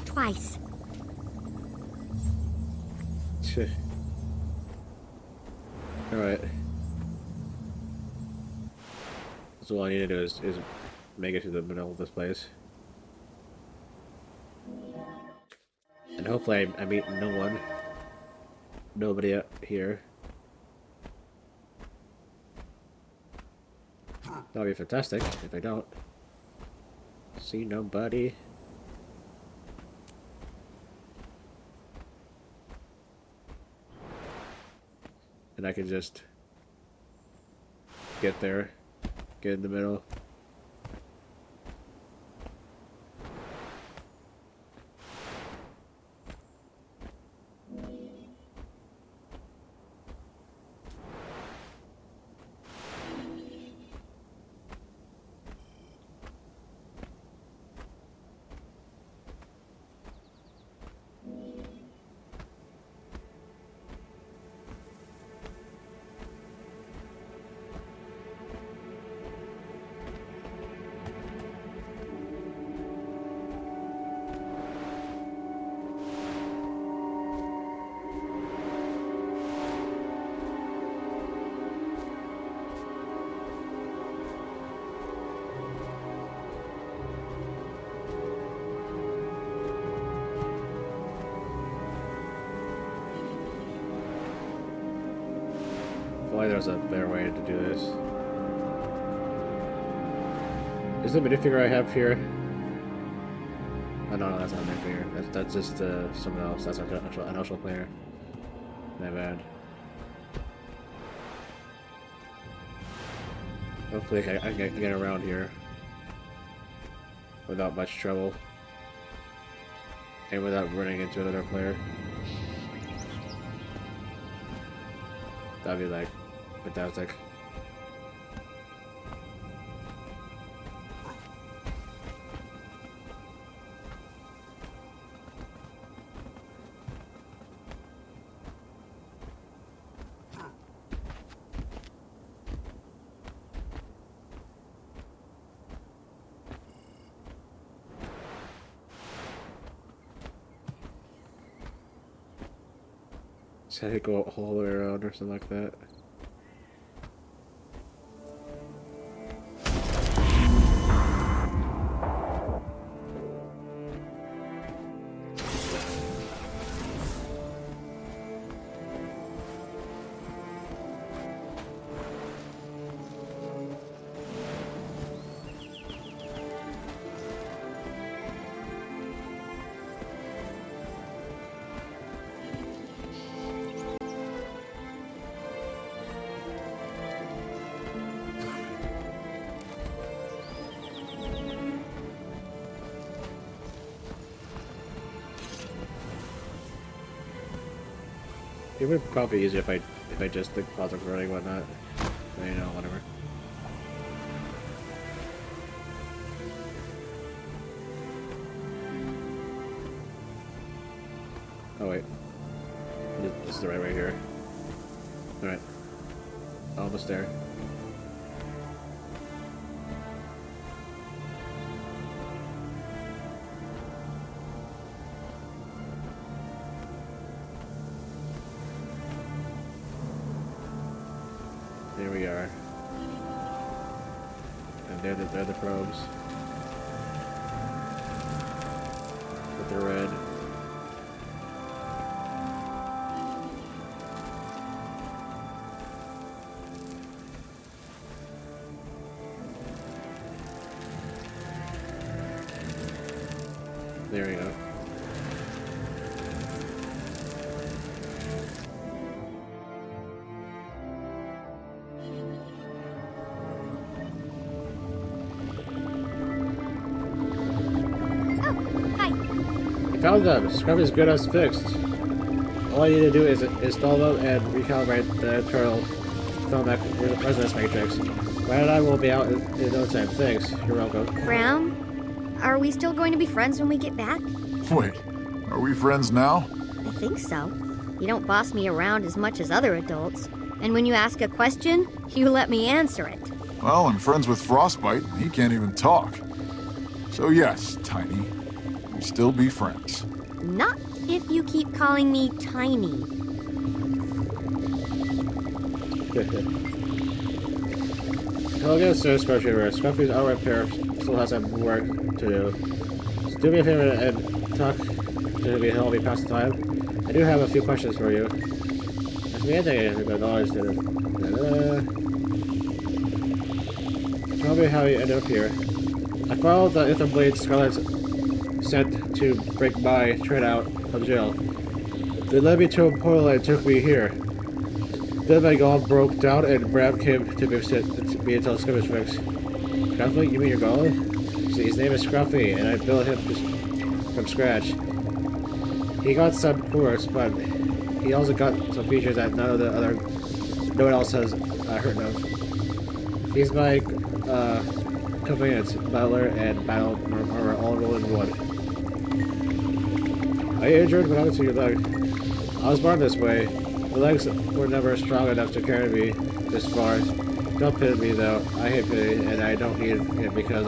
Twice. Alright. So all I need to do is make it to the middle of this place. And hopefully I meet no one. Nobody out here. That'll be fantastic if I don't. See nobody. And I can just get there, get in the middle. Hopefully there's a better way to do this. Is the minifigure I have here? Oh no, that's not a minifigure. That's just someone else. That's an actual player. My bad. Hopefully I can get around here without much trouble and without running into another player. That'd be like fantastic. So I could go all the way around or something like that. It would probably be easier if I just like pause recording and whatnot. You know, whatever. Oh wait. This is the right way here. Alright. Almost there. There we are. And they're the probes. With the red. There we go. Found them. Scrub is good as fixed. All I need to do is install them and recalibrate the internal film resonance matrix. Brad and I will be out in no time. Thanks. You're welcome. Brown, are we still going to be friends when we get back? Wait, are we friends now? I think so. You don't boss me around as much as other adults. And when you ask a question, you let me answer it. Well, I'm friends with Frostbite. He can't even talk. So yes, Tiny, we'll still be friends. Not if you keep calling me Tiny. Hello again, Sir Scruffy. Scruffy's out right there. Still has some work to do. So do me a favor and talk to me. Help me pass the time. I do have a few questions for you. Ask me anything about knowledge. Tell me how you ended up here. I followed the Ether Blade Scarlet sent to break my train out of jail. They led me to a portal and took me here. Then my golem broke down and Bram came to babysit me until skirmish fix. Scruffy? You mean your golem? See, his name is Scruffy, and I built him from scratch. He got some quirks, but he also got some features that no one else has heard of. He's my convenience, battler, and battle armor all rolled in one. Are you injured? What happened to your leg? I was born this way. My legs were never strong enough to carry me this far. Don't pity me though. I hate pity, and I don't need it because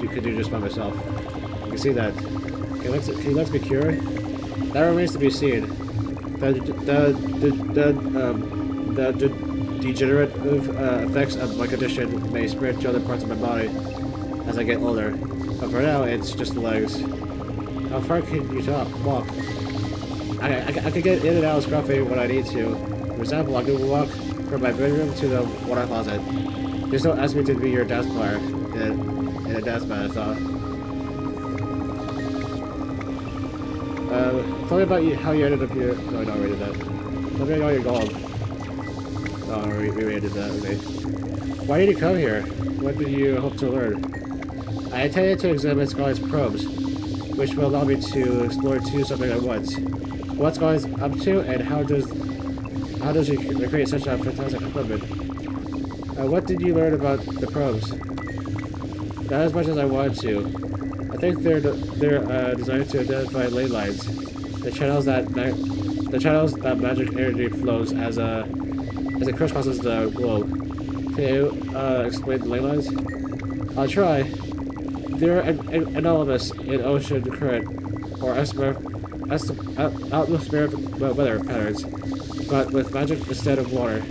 you could do just by myself. You can see that. Can you let me cure? That remains to be seen. The degenerative effects of my condition may spread to other parts of my body as I get older. But for now, it's just the legs. How far can you walk? I can get in and out of Scruffy when I need to. For example, I can walk from my bedroom to the water closet. Just don't ask me to be your dance player in a dance band, I thought. Tell me about how you ended up here. No, I don't read that. Tell me about your gold. Oh, we already did that, okay. Why did you come here? What did you hope to learn? I intended to examine Scarlet's probes, which will allow me to explore something at once. What Scarlet's up to, and how does she create such a fantastic equipment? What did you learn about the probes? Not as much as I wanted to. I think they're designed to identify ley lines, the channels that magic energy flows as it crisscrosses the globe. Can you explain the ley lines? I'll try. They're anomalous in ocean current or atmospheric weather patterns, but with magic instead of water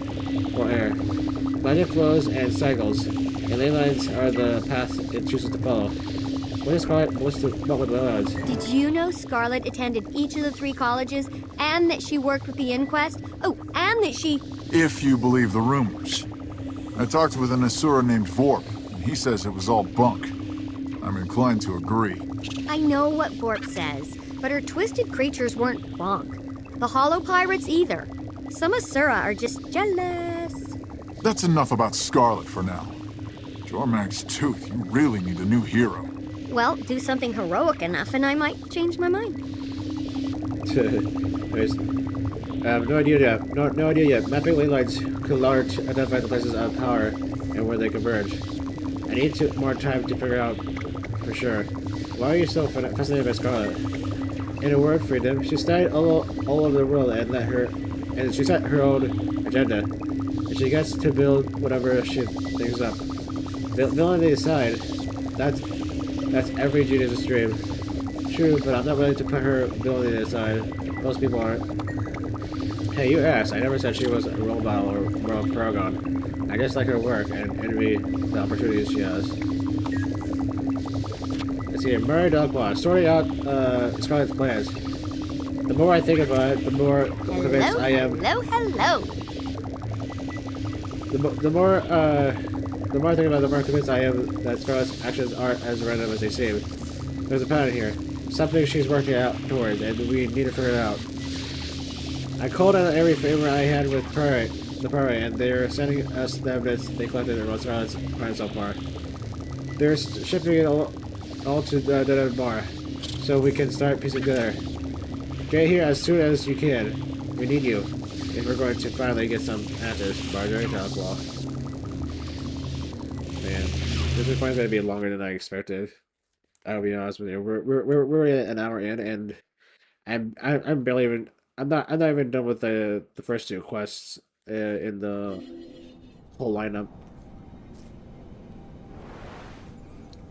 or air. Magic flows and cycles, and ley lines are the path it chooses to follow. What is Scarlet? What's with ley lines? Did you know Scarlet attended each of the 3 colleges, and that she worked with the Inquest? Oh, and that she... If you believe the rumors. I talked with an Asura named Vorp, and he says it was all bunk. I'm inclined to agree. I know what Vorp says, but her twisted creatures weren't bunk. The Hollow Pirates either. Some Asura are just jealous. That's enough about Scarlet for now. Jormag's Tooth, you really need a new hero. Well, do something heroic enough and I might change my mind. Anyways, no idea yet. Mapping ley lines could identify the places of power and where they converge. I need more time to figure out for sure. Why are you so fascinated by Scarlet? In a word, freedom. She studied all over the world and she set her own agenda. And she gets to build whatever she thinks up. Villainy aside, that's every genius's dream. True, but I'm not willing to put her villainy aside. Most people aren't. Hey, you asked. I never said she was a role model or moral paragon. I just like her work and envy the opportunities she has. Let's see here. Murray Dogpaw. Sorting out Scarlet's plans. The more I think about it, the more convinced I am. Hello. The more I think about it, the more convinced I am that Scarlet's actions aren't as random as they seem. There's a pattern here. Something she's working out towards, and we need to figure it out. I called out every favor I had with the Prairie, and they're sending us the evidence they collected about Scarlet's crime so far. They're shipping it all to the Dead End Bar, so we can start piecing together. Get here as soon as you can. We need you, if we're going to finally get some answers. Marjorie Dogpaw. Man, this recording's gonna be longer than I expected. I'll be honest with you. We're an hour in, and I'm barely even. I'm not even done with the first 2 quests, in the whole lineup.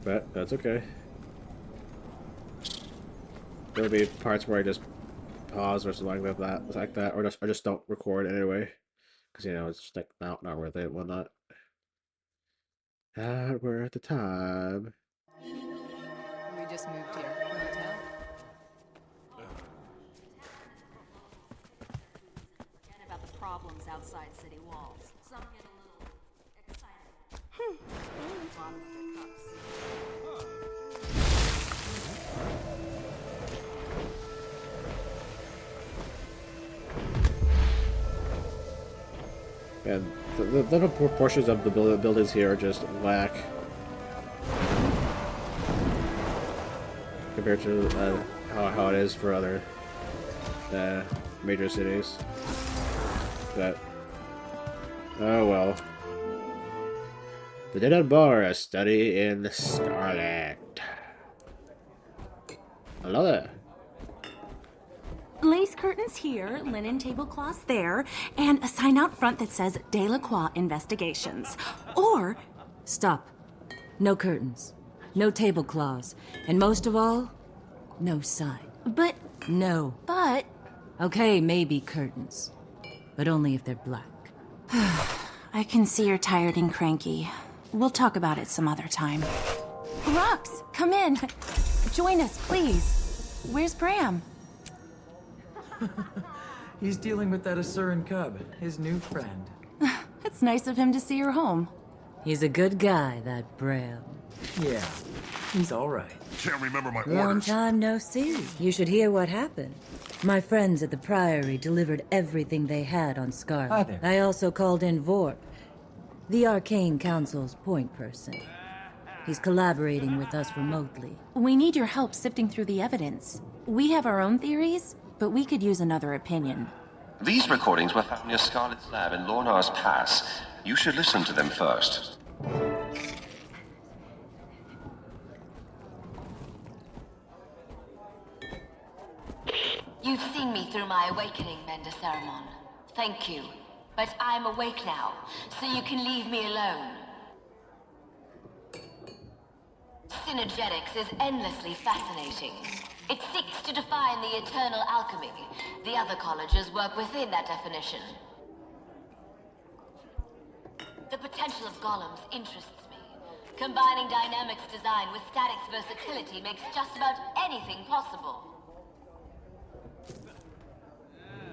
But that's okay. There'll be parts where I just pause or something like that, or just don't record anyway, because you know it's just like not worth it, whatnot. Not worth the time. We just moved here. Can you tell? Forget about the problems outside city walls. Some get a little excited. Bottom of their cups. And the proportions of the buildings here are just whack compared to how it is for other major cities. But oh well. The Dead Bar, a study in Scarlet. Hello there. Lace curtains here, linen tablecloths there, and a sign out front that says Delacroix Investigations. Or... Stop. No curtains. No tablecloths. And most of all, no sign. But... No. But... Okay, maybe curtains. But only if they're black. I can see you're tired and cranky. We'll talk about it some other time. Rox, come in. Join us, please. Where's Bram? He's dealing with that Asuran cub, his new friend. It's nice of him to see her home. He's a good guy, that Bram. Yeah, he's all right. Can't remember my Long orders. time no see. You should hear what happened. My friends at the Priory delivered everything they had on Scarlet. Hi there. I also called in Vorp, the Arcane Council's point person. He's collaborating with us remotely. We need your help sifting through the evidence. We have our own theories, but we could use another opinion. These recordings were found near Scarlet's lab in Lornar's Pass. You should listen to them first. You've seen me through my awakening, Mender Ceramon. Thank you. But I'm awake now, so you can leave me alone. Synergetics is endlessly fascinating. It seeks to define the eternal alchemy. The other colleges work within that definition. The potential of golems interests me. Combining dynamics design with statics versatility makes just about anything possible.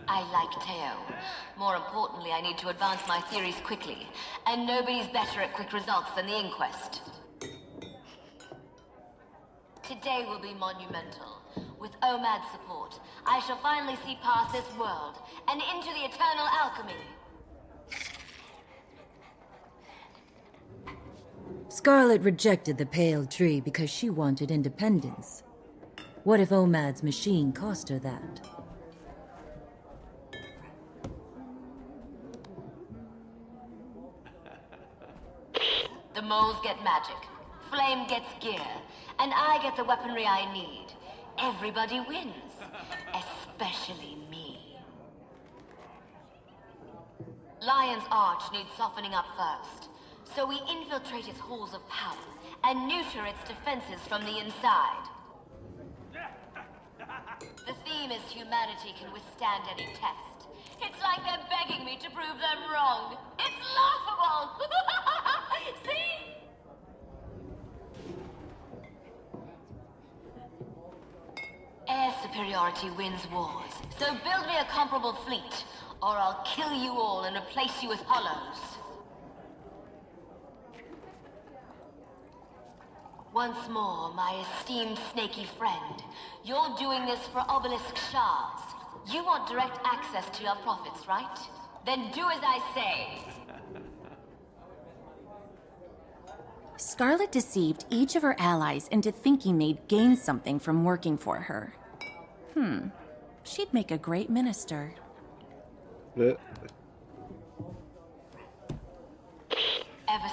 I like Teo. More importantly, I need to advance my theories quickly, and nobody's better at quick results than the Inquest. Today will be monumental. With OMAD's support, I shall finally see past this world and into the eternal alchemy. Scarlet rejected the Pale Tree because she wanted independence. What if OMAD's machine cost her that? The moles get magic, Flame gets gear, and I get the weaponry I need. Everybody wins, especially me. Lion's Arch needs softening up first, so we infiltrate its halls of power and neuter its defenses from the inside. The theme is humanity can withstand any test. It's like they're begging me to prove them wrong. It's laughable! See? Air superiority wins wars, so build me a comparable fleet, or I'll kill you all and replace you with hollows. Once more, my esteemed snaky friend, you're doing this for Obelisk Shards. You want direct access to your profits, right? Then do as I say. Scarlet deceived each of her allies into thinking they'd gain something from working for her. She'd make a great minister. Ever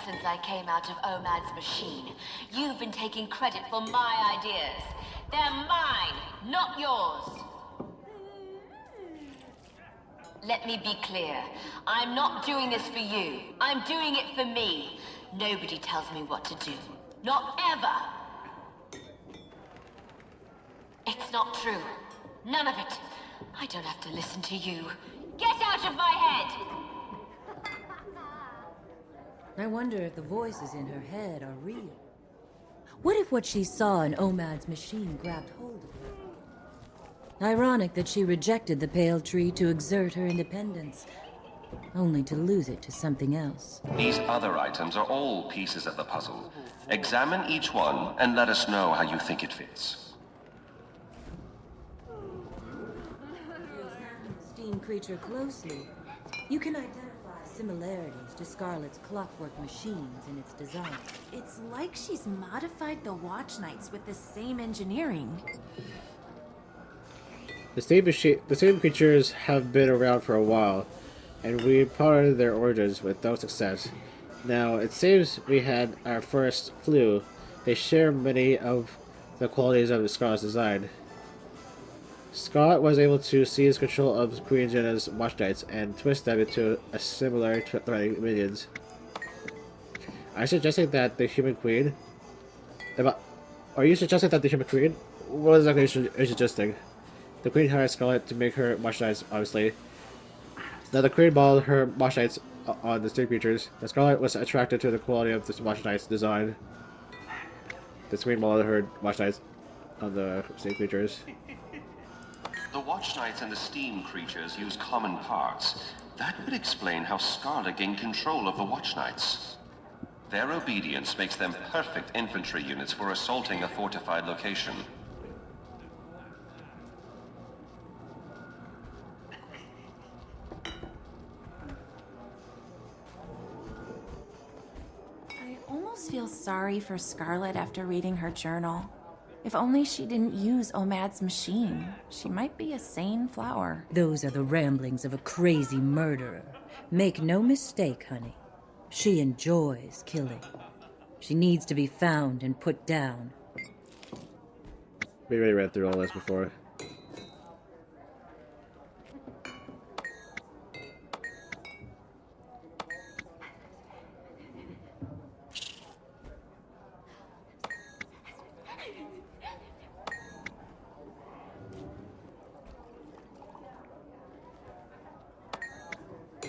since I came out of OMAD's machine, you've been taking credit for my ideas. They're mine, not yours. Let me be clear. I'm not doing this for you. I'm doing it for me. Nobody tells me what to do. Not ever. It's not true. None of it. I don't have to listen to you. Get out of my head! I wonder if the voices in her head are real. What if what she saw in Omad's machine grabbed hold of her? Ironic that she rejected the pale tree to exert her independence, only to lose it to something else. These other items are all pieces of the puzzle. Examine each one and let us know how you think it fits. Steam creature closely, you can identify similarities to Scarlet's clockwork machines in its design. It's like she's modified the Watch Knights with the same engineering. The same creatures have been around for a while, and we plotted their origins with no success. Now, it seems we had our first clue. They share many of the qualities of Scarlet's design. Scarlet was able to seize control of Queen Jenna's Watch Knights and twist them into a similar threatening minions. Are you suggesting that the Human Queen... Are you suggesting that the Human Queen... What exactly are you suggesting? The Queen hired Scarlet to make her Watch Knights, obviously. Now the Queen modeled her Watch Knights on the Steam creatures. The Scarlet was attracted to the quality of the Watch Knights design. The Queen modeled her Watch Knights on the Steam creatures. The Watch Knights and the Steam creatures use common parts. That would explain how Scarlet gained control of the Watch Knights. Their obedience makes them perfect infantry units for assaulting a fortified location. I almost feel sorry for Scarlet after reading her journal. If only she didn't use Omad's machine, she might be a sane flower. Those are the ramblings of a crazy murderer. Make no mistake, honey. She enjoys killing. She needs to be found and put down. We already read through all this before.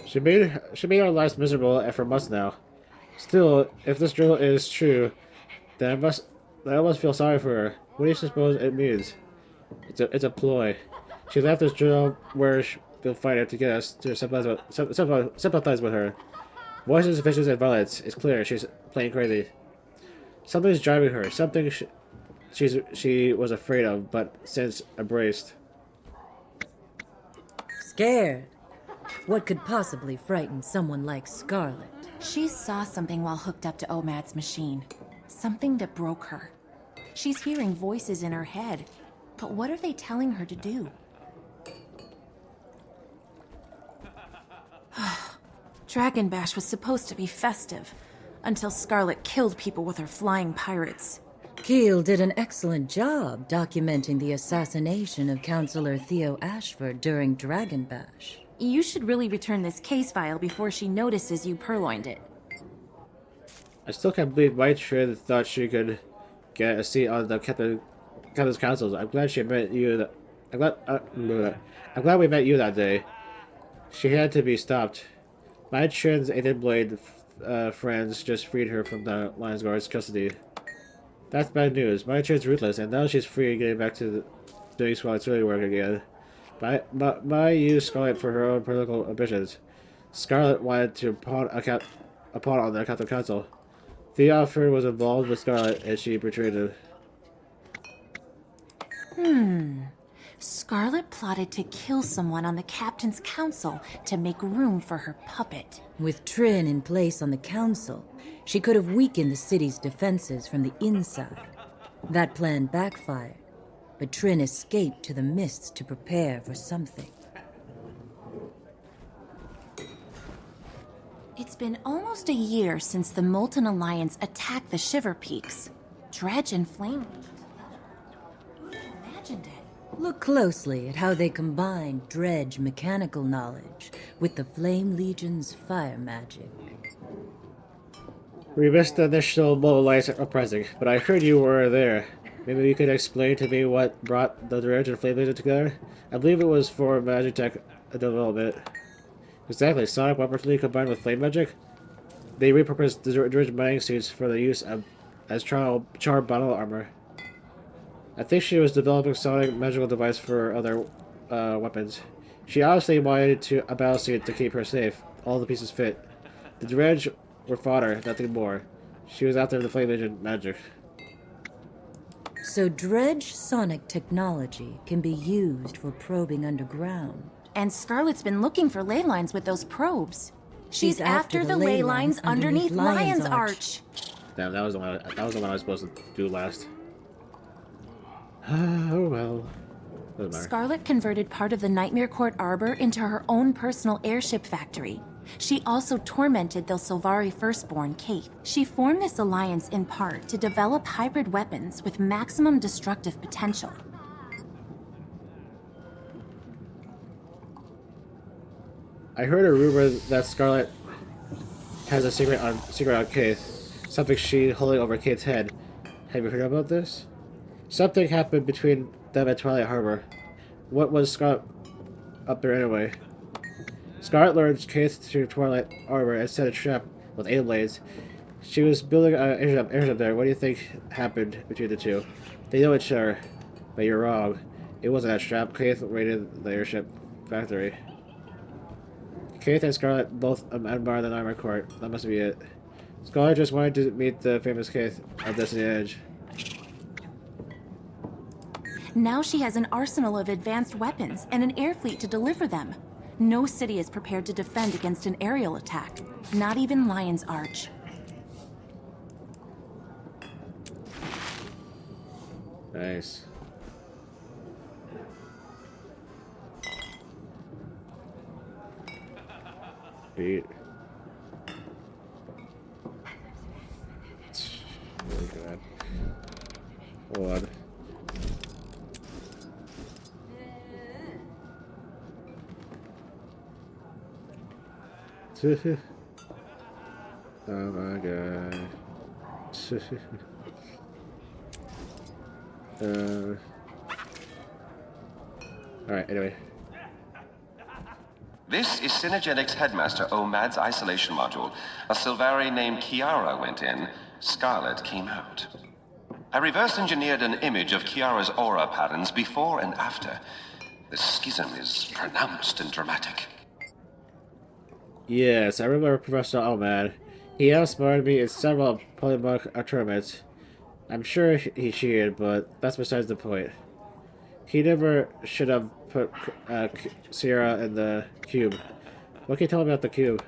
She made our lives miserable and for months now. Still, if this journal is true, then I must feel sorry for her. What do you suppose it means? It's a ploy. She left this journal where she'll fight her to get us to sympathize with her. Voices, visions, and violence. It's clear she's playing crazy. Something's driving her. Something she was afraid of, but since embraced. Scared? What could possibly frighten someone like Scarlet? She saw something while hooked up to Omad's machine. Something that broke her. She's hearing voices in her head. But what are they telling her to do? Dragon Bash was supposed to be festive, until Scarlet killed people with her flying pirates. Keel did an excellent job documenting the assassination of Councillor Theo Ashford during Dragon Bash. You should really return this case file before she notices you purloined it. I still can't believe White Trin thought she could get a seat on the Captain's Council. I'm glad she met you. I'm glad we met you that day. She had to be stopped. White Trin's Aiden Blade friends just freed her from the Lions Guard's custody. That's bad news. White Trin's ruthless, and now she's free, getting back to doing Scarlet's early work again. Why use Scarlet for her own political ambitions? Scarlet wanted to pawn on the Captain Council. Theophor was involved with Scarlet, and she betrayed him. Scarlet plotted to kill someone on the Captain's Council to make room for her puppet. With Trin in place on the Council, she could have weakened the city's defenses from the inside. That plan backfired, but Trin escaped to the mists to prepare for something. It's been almost a year since the Molten Alliance attacked the Shiver Peaks. Dredge and Flame. Who'd have imagined it? Look closely at how they combine Dredge mechanical knowledge with the Flame Legion's fire magic. We missed the initial mobilize uprising, but I heard you were there. Maybe you could explain to me what brought the Dredge and Flame Legion together? I believe it was for magic tech development. Exactly, sonic weaponry combined with flame magic? They repurposed the Dredge mining suits for the use of as char bottle armor. I think she was developing sonic magical device for other weapons. She obviously wanted a battle suit to keep her safe. All the pieces fit. The Dredge were fodder, nothing more. She was after the Flame Legion magic. So Dredge sonic technology can be used for probing underground. And Scarlet's been looking for ley lines with those probes. She's after the ley lines underneath Lion's Arch. Damn, that was the one I was supposed to do last. Oh well. Doesn't matter. Scarlet converted part of the Nightmare Court Arbor into her own personal airship factory. She also tormented the Sylvari firstborn, Kate. She formed this alliance in part to develop hybrid weapons with maximum destructive potential. I heard a rumor that Scarlet has a secret on Kate. Something she holding over Kate's head. Have you heard about this? Something happened between them at Twilight Harbor. What was Scarlet up there anyway? Scarlet lured Kate to Twilight Harbor and set a trap with 8 blades. She was building an airship there. What do you think happened between the two? They know each other, but you're wrong. It wasn't a trap. Kate raided the airship factory. Kate and Scarlet both admire the Nightmare Court. That must be it. Scarlet just wanted to meet the famous Kate on Destiny Edge. Now she has an arsenal of advanced weapons and an air fleet to deliver them. No city is prepared to defend against an aerial attack. Not even Lion's Arch. Nice. Beat. Really good. Hold on. Oh my god. Alright, anyway. This is Synergetics Headmaster Omad's isolation module. A Sylvari named Kiara went in. Scarlet came out. I reverse engineered an image of Kiara's aura patterns before and after. The schism is pronounced and dramatic. Yes, I remember Professor Omad. He outsmarted me in several polymorph tournaments. I'm sure he cheated, but that's besides the point. He never should have put Sierra in the cube. What can you tell me about the cube?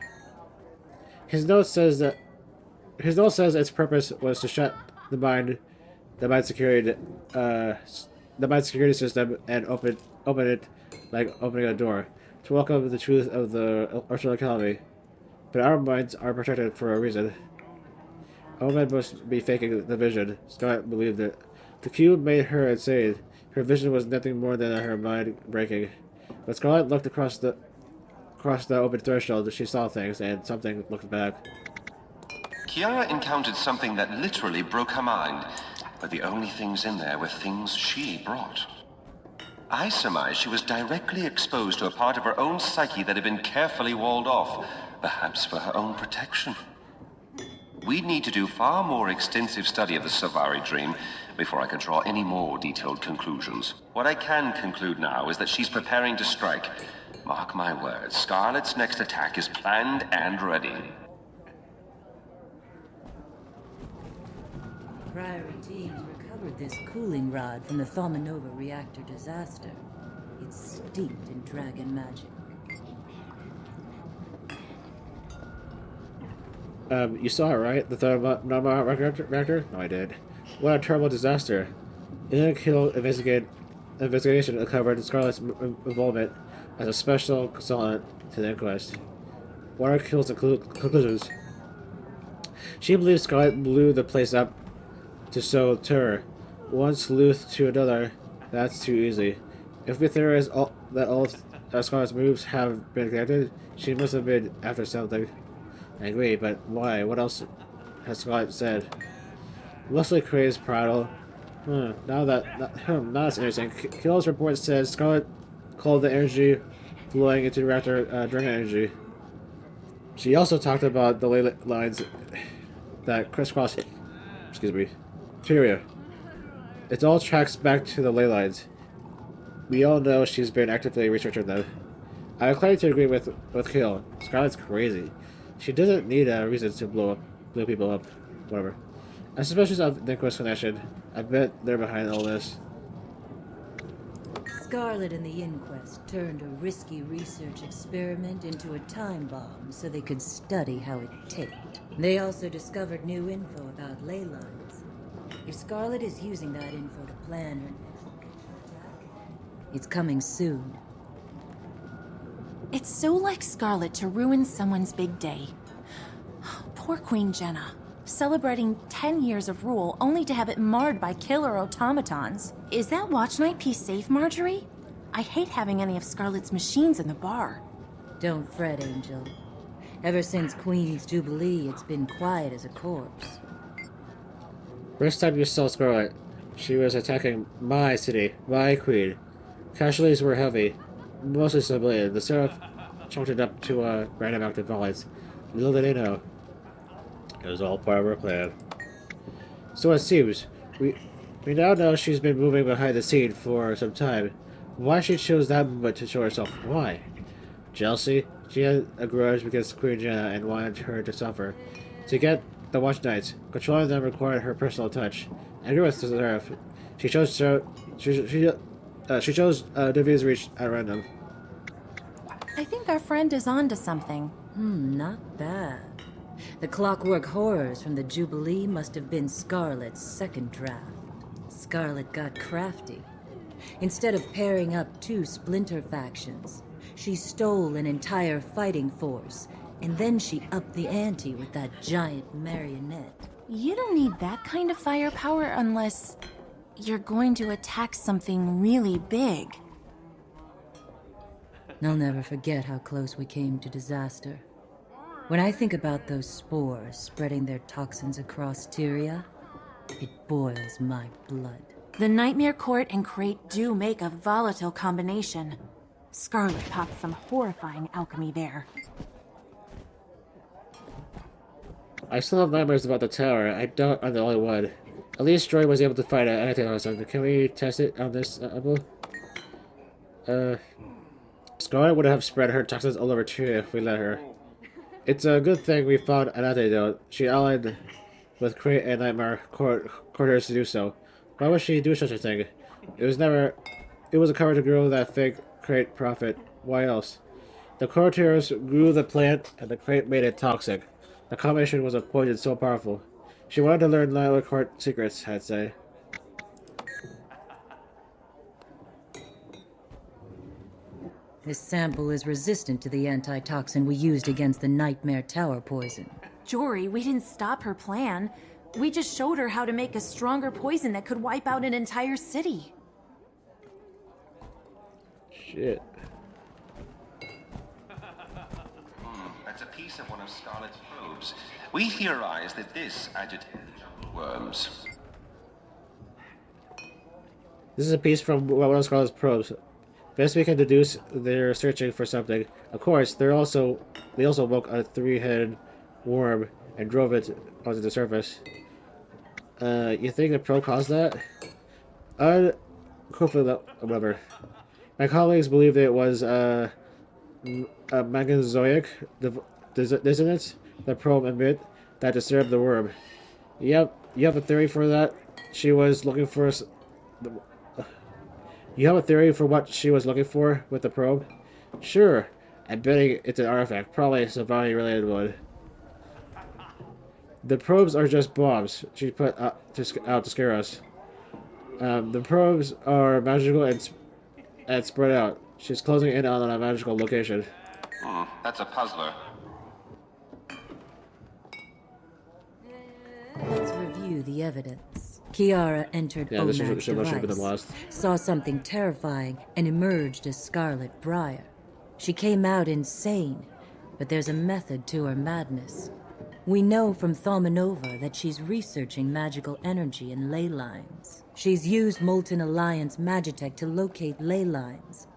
His note says its purpose was to shut the mind security system and open it like opening a door, to welcome the truth of the Arsenal Academy. But our minds are protected for a reason. Omad must be faking the vision. Scarlet believed it. The cube made her insane. Her vision was nothing more than her mind breaking. When Scarlet looked across the open threshold, she saw things, and something looked back. Kiara encountered something that literally broke her mind, but the only things in there were things she brought. I surmise she was directly exposed to a part of her own psyche that had been carefully walled off, perhaps for her own protection. We'd need to do far more extensive study of the Sylvari dream before I can draw any more detailed conclusions. What I can conclude now is that she's preparing to strike. Mark my words, Scarlet's next attack is planned and ready. Priory teams recovered this cooling rod from the Thaumanova reactor disaster. It's steeped in dragon magic. You saw it, right? The Thaumanova reactor? No, I did. What a terrible disaster. In-kill investigation uncovered Scarlet's involvement as a special consultant to the inquest. What are Kill's conclusions? She believes Scarlet blew the place up to sow terror. One sleuth to another, that's too easy. If we theorize that all of Scarlet's moves have been connected, she must have been after something. I agree, but why? What else has Scarlet said? Mostly crazed prattle. Now that's interesting. Kill's report says Scarlet called the energy flowing into the reactor Dragon energy. She also talked about the ley lines that crisscross. Excuse me. Tyria. It all tracks back to the ley lines. We all know she's been actively researching them. I'm inclined to agree with Kill. Scarlet's crazy. She doesn't need a reason to blow people up. Whatever. I suspicious of Nicholas' connection. I bet they're behind all this. Scarlet and the Inquest turned a risky research experiment into a time bomb so they could study how it ticked. They also discovered new info about ley lines. If Scarlet is using that info to plan her next attack, it's coming soon. It's so like Scarlet to ruin someone's big day. Poor Queen Jenna. Celebrating 10 years of rule only to have it marred by killer automatons. Is that Watch Night piece safe, Marjorie? I hate having any of Scarlet's machines in the bar. Don't fret, Angel. Ever since Queen's Jubilee, it's been quiet as a corpse. First time you saw Scarlet, she was attacking my city, my queen. Casualties were heavy, mostly civilian. The Seraph chalked it up to random act of violence. Little did they know. It was all part of her plan. So it seems. We now know she's been moving behind the scene for some time. Why she chose that moment to show herself? Why? Jealousy? She had a grudge against Queen Jenna and wanted her to suffer. To get the Watch Knights, controlling them required her personal touch. Angry with the Seraph, she chose Divi's reach at random. I think our friend is onto something. Not bad. The Clockwork Horrors from the Jubilee must have been Scarlet's second draft. Scarlet got crafty. Instead of pairing up two splinter factions, she stole an entire fighting force, and then she upped the ante with that giant marionette. You don't need that kind of firepower unless you're going to attack something really big. I'll never forget how close we came to disaster. When I think about those spores spreading their toxins across Tyria, it boils my blood. The Nightmare Court and Crate do make a volatile combination. Scarlet popped some horrifying alchemy there. I still have nightmares about the tower. I doubt I'm the only one. At least Joy was able to fight an antidote or something. Can we test it on this, Apple? Scarlet would have spread her toxins all over Tyria if we let her. It's a good thing we found an antidote. She allied with Crate and Nightmare Courtiers to do so. Why would she do such a thing? It was a cover to grow that fake Crate profit. Why else? The Courtiers grew the plant, and the Crate made it toxic. The combination was a poison so powerful. She wanted to learn Nightmare Court secrets, I'd say. This sample is resistant to the antitoxin we used against the Nightmare Tower poison. Jory, we didn't stop her plan. We just showed her how to make a stronger poison that could wipe out an entire city. Shit. That's a piece of one of Scarlet's probes. We theorize that this agitated worms. This is a piece from one of Scarlet's probes. Best we can deduce, they're searching for something. Of course, they also woke a three-headed worm and drove it onto the surface. You think the probe caused that? Hopefully, whatever. My colleagues believe it was a Megazoic dissonance the probe emit that disturbed the worm. You have a theory for that? She was looking for. You have a theory for what she was looking for with the probe? Sure. I'm betting it's an artifact, probably a Savani-related one. The probes are just bombs she put out to scare us. The probes are magical and spread out. She's closing in on a magical location. That's a puzzler. Let's review the evidence. Kiara entered Yeah, this Omad's should have been the device, last. saw something terrifying, and emerged as Scarlet Briar. She came out insane, but there's a method to her madness. We know from Thaumanova that she's researching magical energy and ley lines. She's used Molten Alliance Magitech to locate ley lines.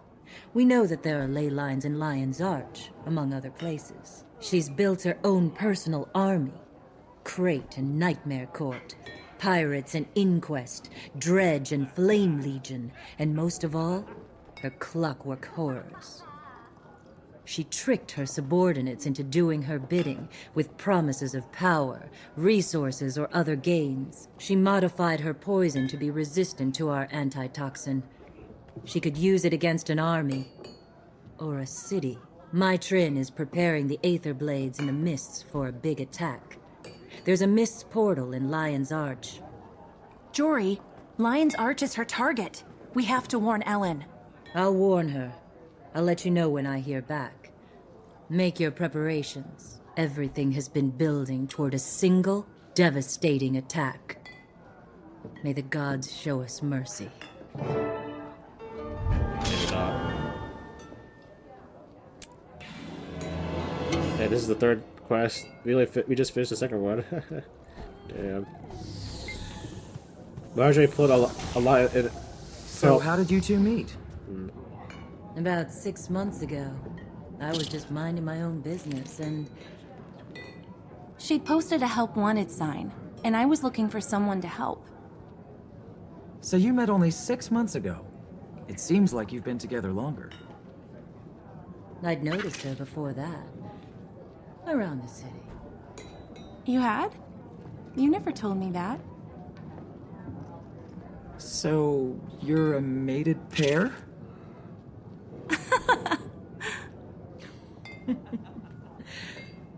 We know that there are ley lines in Lion's Arch, among other places. She's built her own personal army. Crate and Nightmare Court, Pirates and Inquest, Dredge and Flame Legion, and most of all, her Clockwork Horrors. She tricked her subordinates into doing her bidding with promises of power, resources, or other gains. She modified her poison to be resistant to our antitoxin. She could use it against an army or a city. My Trin is preparing the Aether Blades in the Mists for a big attack. There's a Mists portal in Lion's Arch. Jory, Lion's Arch is her target. We have to warn Ellen. I'll warn her. I'll let you know when I hear back. Make your preparations. Everything has been building toward a single, devastating attack. May the gods show us mercy. Hey, this is the third quest. We just finished the second one. Damn. Marjorie put a lot in. So how did you two meet? About 6 months ago, I was just minding my own business and... She'd posted a help wanted sign, and I was looking for someone to help. So you met only 6 months ago. It seems like you've been together longer. I'd noticed her before that. Around the city. You had? You never told me that. So, you're a mated pair?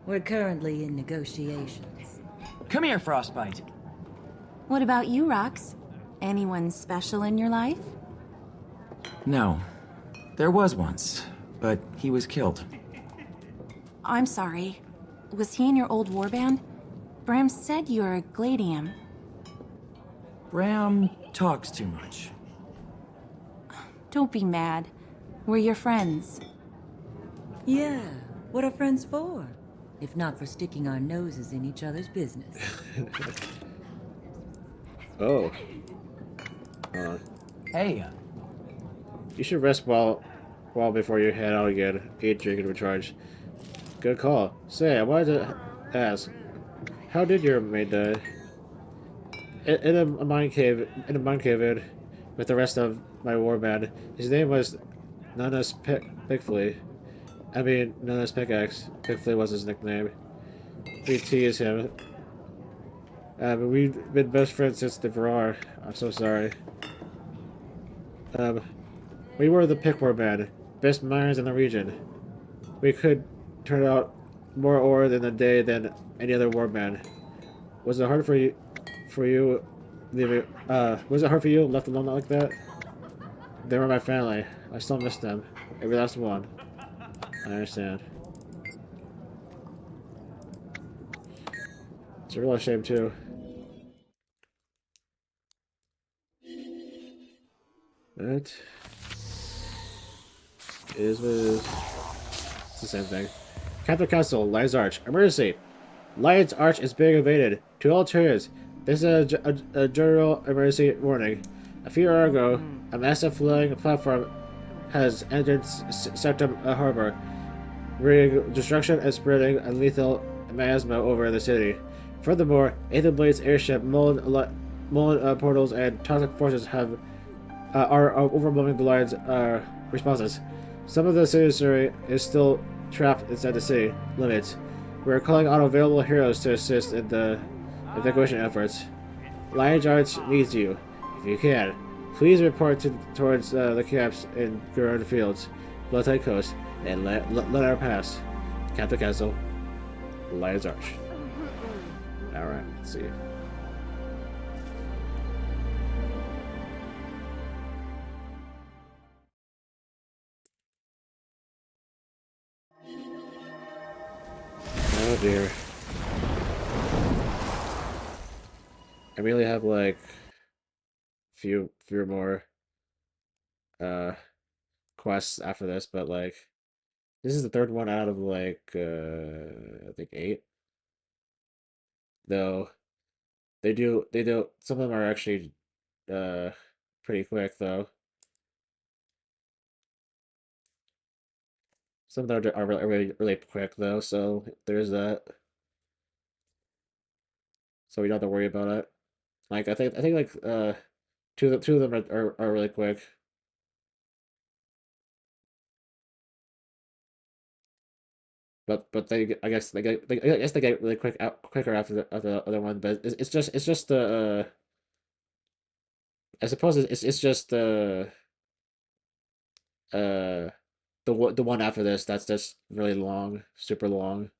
We're currently in negotiations. Come here, Frostbite. What about you, Rox? Anyone special in your life? No. There was once, but he was killed. I'm sorry. Was he in your old warband? Bram said you're a Gladium. Bram talks too much. Don't be mad. We're your friends. Yeah, what are friends for? If not for sticking our noses in each other's business. Oh. Hey. You should rest well before you head out again. Eat, drink, and recharge. Good call. Say, I wanted to ask, how did your mate die? In a mine cave in with the rest of my warband. His name was Nunus Pickflea. I mean, Nunus Pickaxe. Pickflea was his nickname. We tease him. But we've been best friends since the Varar. I'm so sorry. We were the Pick Warband, best miners in the region. We could turn out more ore in a day than any other warband. Was it hard for you leaving? Was it hard for you left alone like that? They were my family. I still miss them. Every last one. I understand. It's a real shame too. That is what it is. It's the same thing. Captain Castle, Lion's Arch. Emergency! Lion's Arch is being invaded. To all turrets. This is a general emergency warning. A few hours ago, a massive flying platform has entered Septum Harbor, bringing destruction and spreading a lethal miasma over the city. Furthermore, Aether Blade's airship, Mullen portals, and toxic forces are overwhelming the Lion's responses. Some of the citizenry is still trapped inside the city limits. We are calling on available heroes to assist in the evacuation efforts. Lion's Arch needs you. If you can, please report towards the camps in Gurren Fields, Bloodtide Coast, and let our pass. Captain Castle, Lion's Arch. Alright, let's see. Oh dear. I really have like few more quests after this, but like this is the third one out of like I think 8. Though they do some of them are actually pretty quick though. Some of them are really quick though, so there's that. So we don't have to worry about it. Like I think like two of them are really quick. But they I guess they get really quicker after the other one. But it's just the I suppose it's just the one after this that's just really long, super long.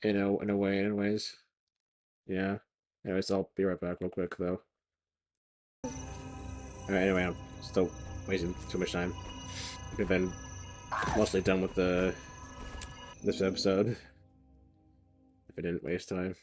In a way, anyways. Yeah. Anyways, I'll be right back real quick though. Alright, anyway, I'm still wasting too much time. We've been mostly done with this episode. If I didn't waste time.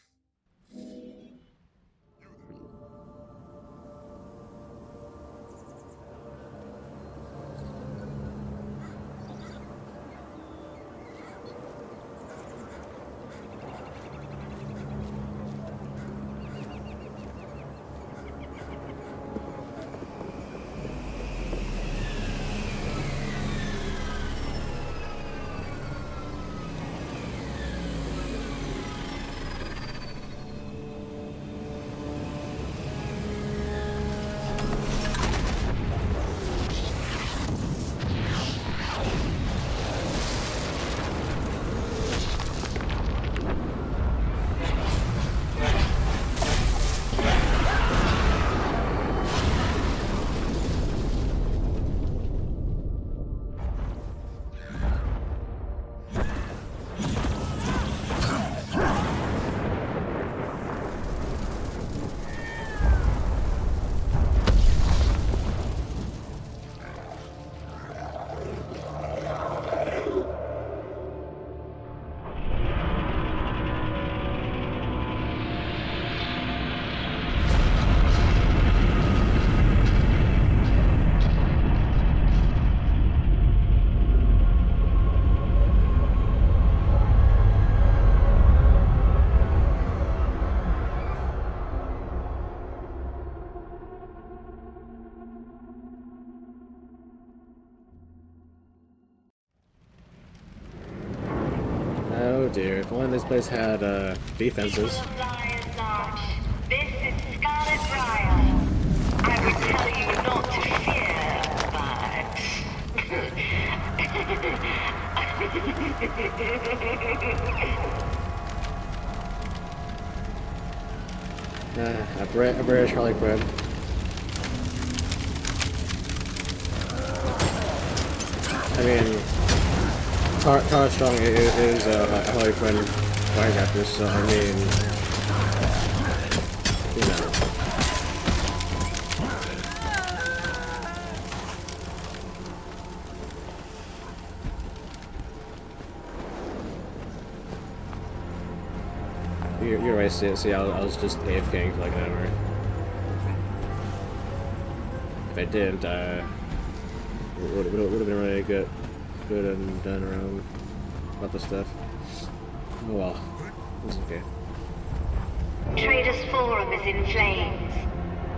Oh dear, if only this place had defenses. This is Scarlet Briar. I would tell you not to fear, A British Harley Quinn. I mean, Tara Strong is a Harley Quinn fire actress, so I mean, you know. You're right, see, I was just AFKing for like an hour. If I didn't, would have been really good and done around about this stuff. Oh well, it's okay. Traders Forum is in flames.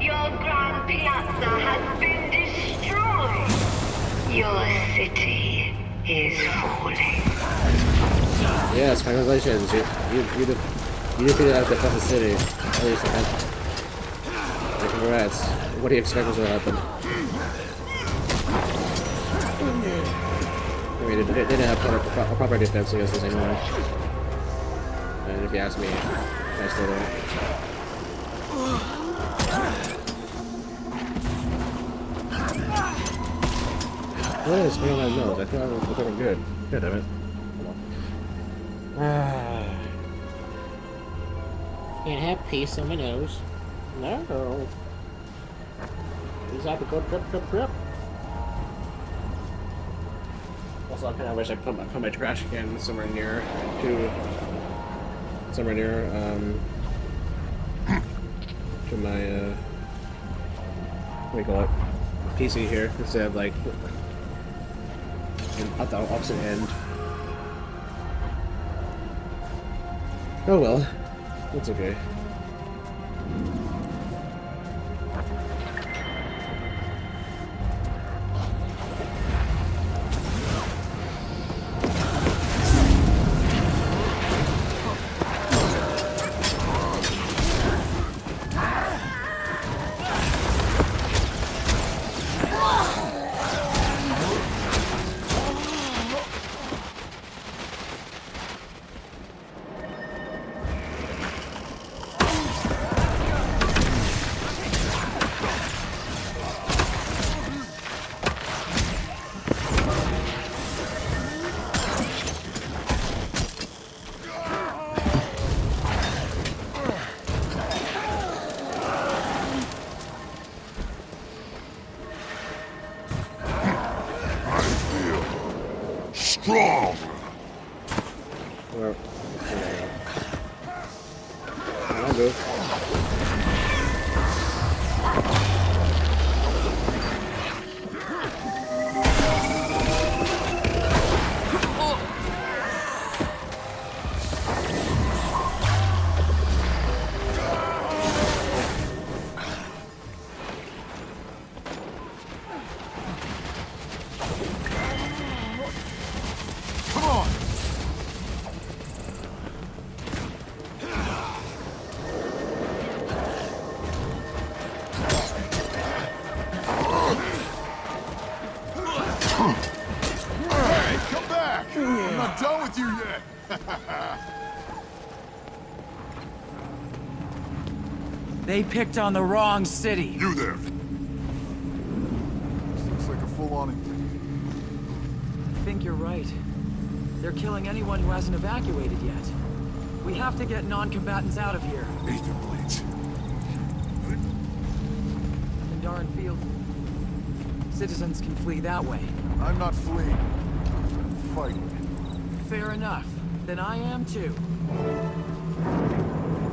Your Grand Piazza has been destroyed. Your city is falling. Yes, congratulations. You defeated that defensive city. At least, congrats. What do you expect was going to happen? I mean, they didn't have a proper defense against this anyway. And if you ask me, I still don't. What is going on my nose? I thought I'm good. God damn it. Can't have peace on my nose. No. These have to go drip. Also, I kind of wish I put my trash can somewhere near to my what do you call it, PC here instead of like at the opposite end. Oh well, that's okay. Strong! Well, I'll go. Hey, come back! I'm not done with you yet! They picked on the wrong city. You there! Looks like a full-on... I think you're right. They're killing anyone who hasn't evacuated yet. We have to get non-combatants out of here. Aether blades. In Darren Field, citizens can flee that way. I'm not fleeing. I'm fighting. Fair enough. Then I am too.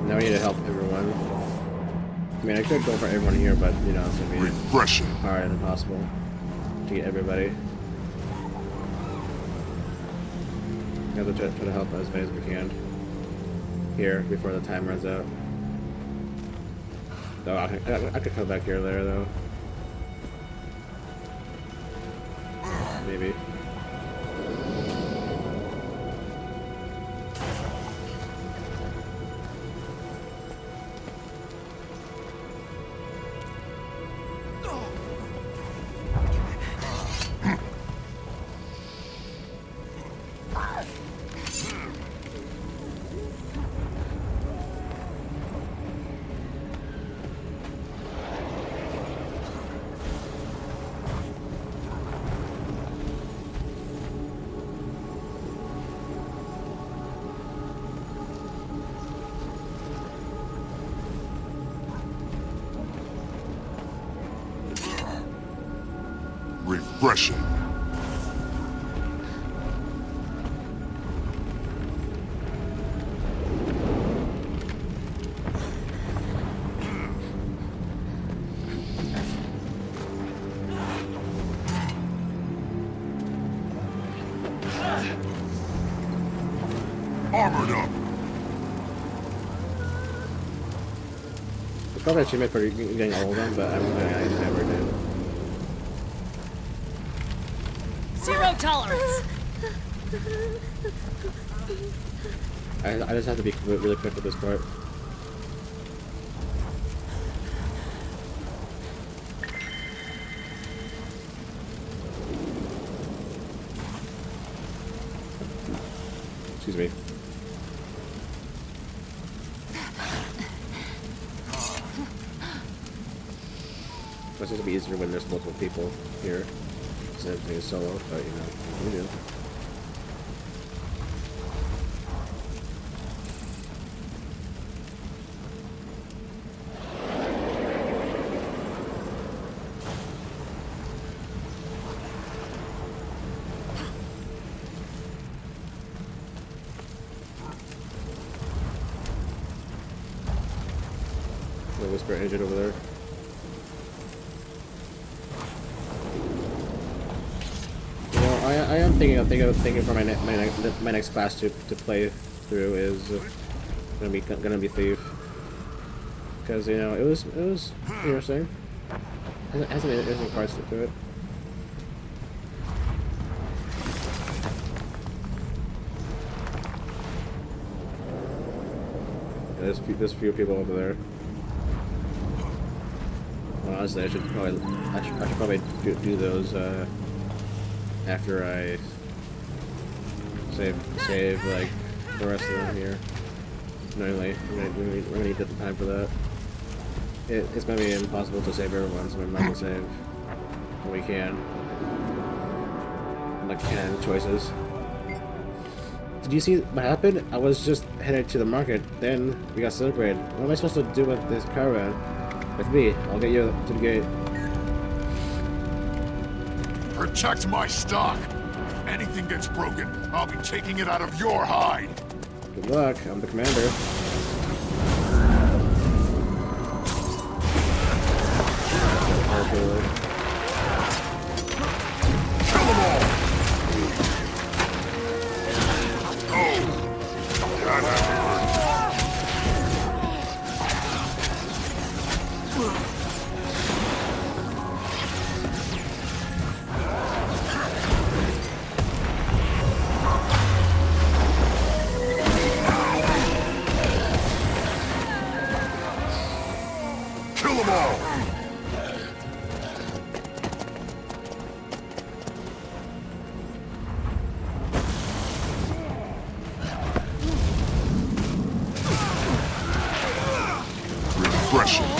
Now we need to help everyone. I mean, I could go for everyone here, but you know, it's gonna be refreshing, hard and impossible to get everybody. We have to try to help as many as we can here before the time runs out. Though I could come back here later, though. Maybe. Refreshing. Armored up. It's probably achievement for getting all of them, but I never did. Zero tolerance. I just have to be really quick with this part. Excuse me. It's supposed to be easier when there's multiple people here. Instead of being solo, but you know, we do. The Whisper engine over there. I am thinking for my next class to play through is gonna be Thief, because you know it was interesting. It has some interesting parts to it. There's few people over there. Well, honestly, I should probably do those after I save like the rest of them here. Knowingly, we're gonna need the time for that. It's gonna be impossible to save everyone, so I'm not gonna save when we can. Like can choices. Did you see what happened? I was just headed to the market, then we got separated. What am I supposed to do with this caravan? With me, I'll get you to the gate. Protect my stock. If anything gets broken, I'll be taking it out of your hide. Good luck, I'm the commander. Kill them all! Refreshing.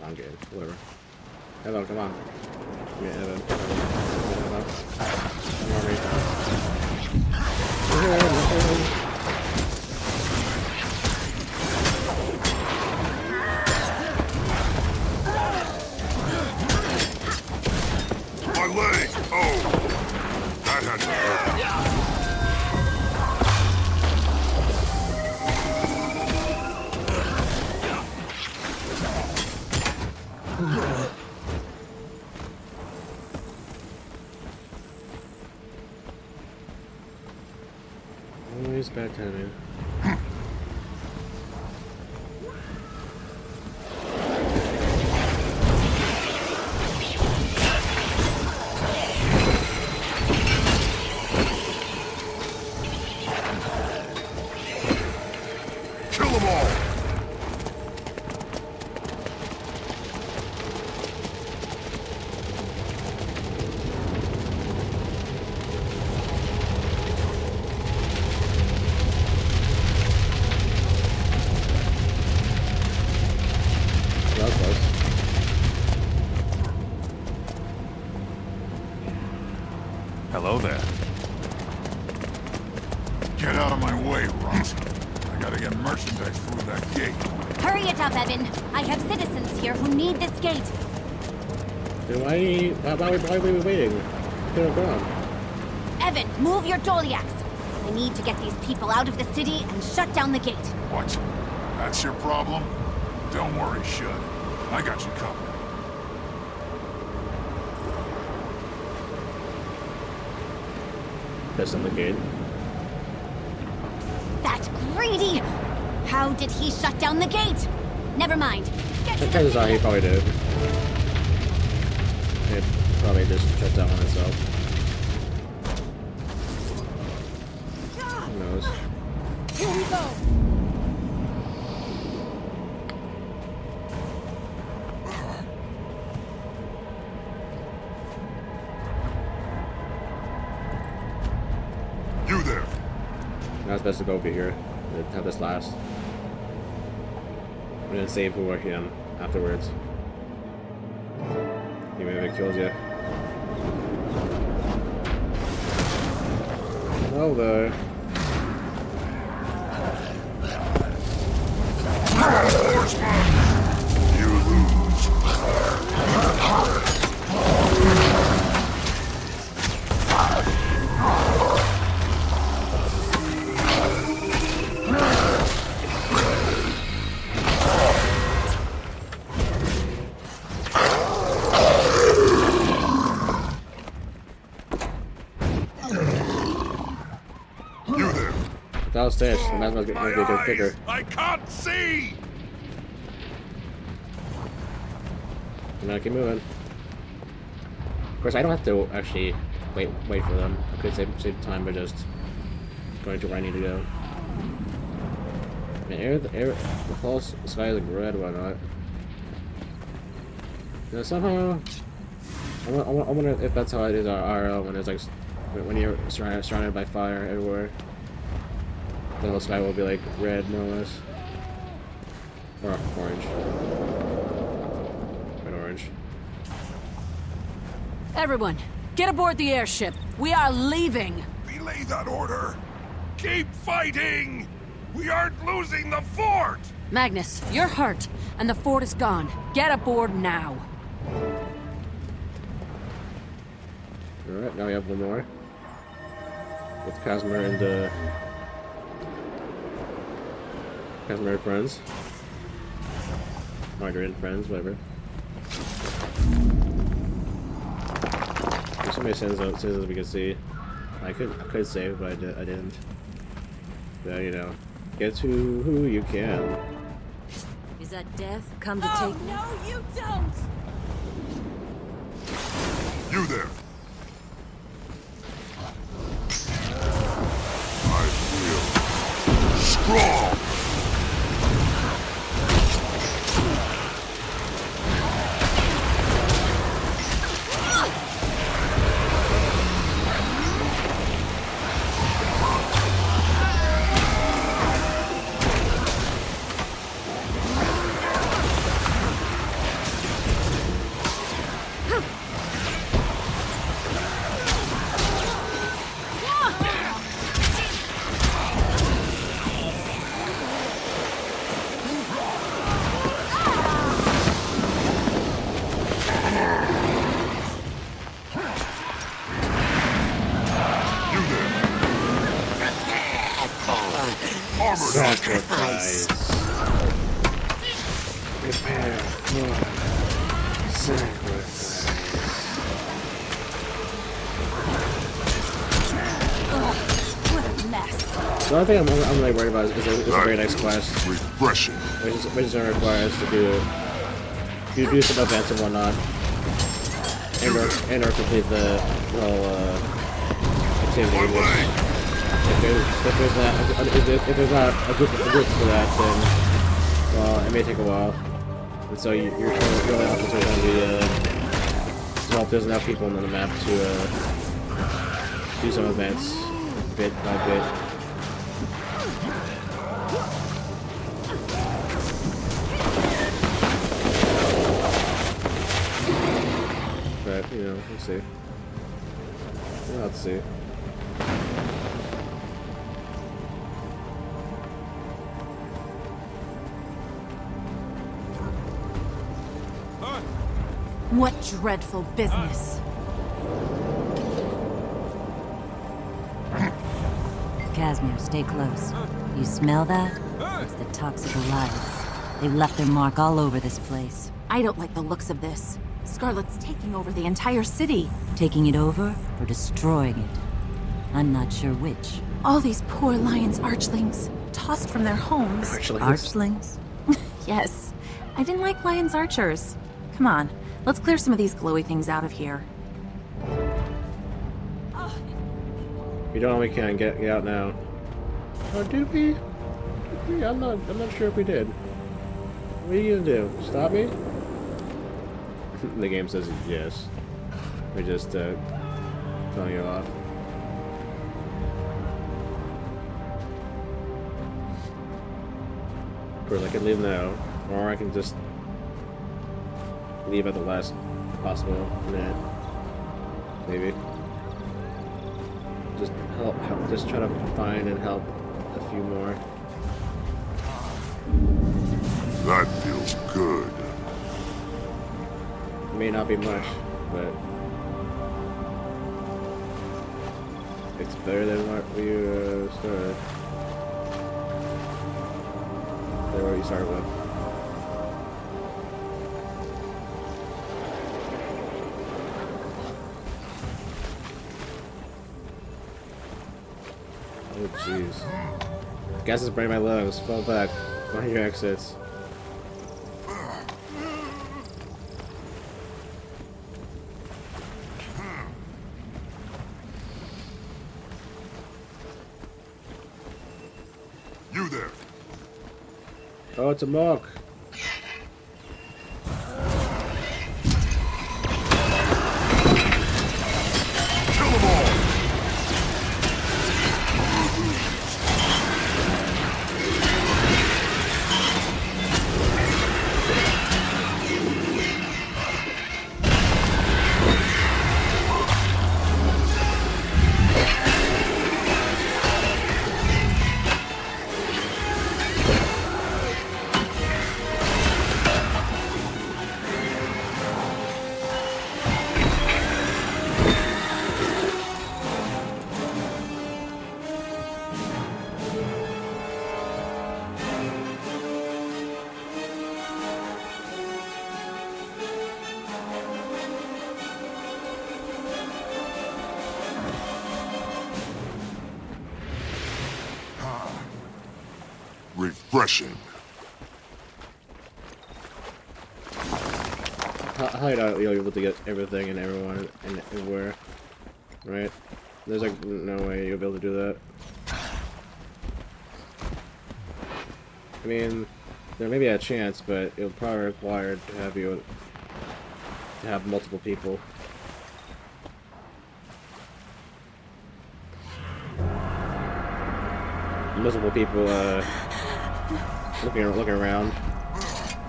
I'm good. Whatever. Hello, come on. Yeah, Evan. My leg! Oh! That had to hurt. Always bad timing. Hello there. Get out of my way, Ross. I gotta get merchandise through that gate. Hurry it up, Evan. I have citizens here who need this gate. Then why are we waiting? Could have gone. Evan, move your Doliacs. I need to get these people out of the city and shut down the gate. What? That's your problem? Don't worry, Shud. I got you covered. That's on the gate. That greedy! How did he shut down the gate? Never mind. Get to the Turns out he probably did. It probably just shut down on itself. Who knows? Here we go. You there. Now it's best to go over here and have this last. I'm gonna save who are him afterwards. Even if it kills you. Oh, there. You lose. Downstairs, the man's gonna get bigger. I can't see! I'm gonna keep moving. Of course, I don't have to actually wait for them. I could save time by just going to where I need to go. Man, the whole sky is like red, why not? You know, somehow, I wonder if that's how it is RL when it's like when you're surrounded by fire everywhere. The whole sky will be like red, more or less, or orange. Red, orange. Everyone, get aboard the airship. We are leaving. Relay that order. Keep fighting. We aren't losing the fort. Magnus, you're hurt, and the fort is gone. Get aboard now. Alright, now we have one more. With Casimir and Casimir and friends. Margarine friends, whatever. There's so many citizens we can see. I could save, but I didn't. So, you know, get to who you can. Is that death come to take me? No, you don't! You there. I feel strong. Sacrifice. Prepare for sacrifice. What a mess. The only thing I'm really worried about is it's a very nice quest. Refreshing. Which is gonna require us to do some events and whatnot. And or complete the whole activity. If there's not a group for that, then well, it may take a while. And so your only options are going to be well, if there's enough people on the map to do some events bit by bit. But you know, we'll see. Let's see. What dreadful business. Casimir, stay close. You smell that? It's the toxic Alliance. They've left their mark all over this place. I don't like the looks of this. Scarlet's taking over the entire city. Taking it over or destroying it? I'm not sure which. All these poor Lion's archlings, tossed from their homes. Archlings? Yes. I didn't like Lion's archers. Come on, let's clear some of these glowy things out of here. We don't. We can't get out now. Oh, did we? I'm not sure if we did. What are you gonna do? Stop me? The game says yes. We're just telling you off. Of course, I can leave now, or I can just leave at the last possible minute. Maybe. Just help. Just try to find and help a few more. That feels good. It may not be much, but it's better than what we started. Than what you started with. Oh jeez. Gas is burning my lungs. Fall back. Find your exits. You there. Oh, it's a mock. Kill them all. Refreshing. How are you able to get everything and everyone and everywhere? Right? There's like no way you'll be able to do that. I mean, there may be a chance, but it'll probably require to have you to have multiple people. Multiple people looking around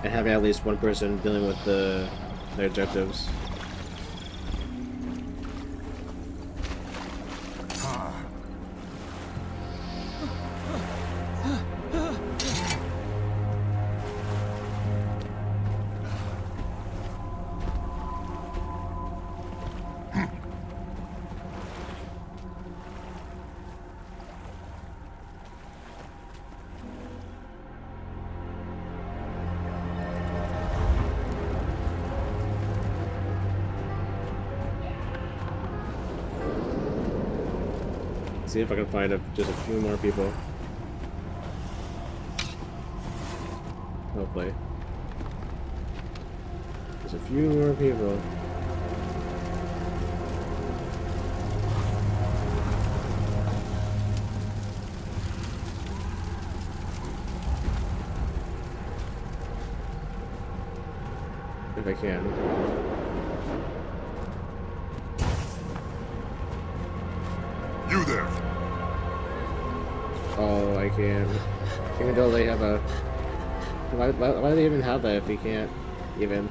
and having at least one person dealing with their objectives. See if I can find just a few more people. Hopefully. Just a few more people. If I can. You there. Oh, I can't. Even though they have a... Why do they even have that if you can't even...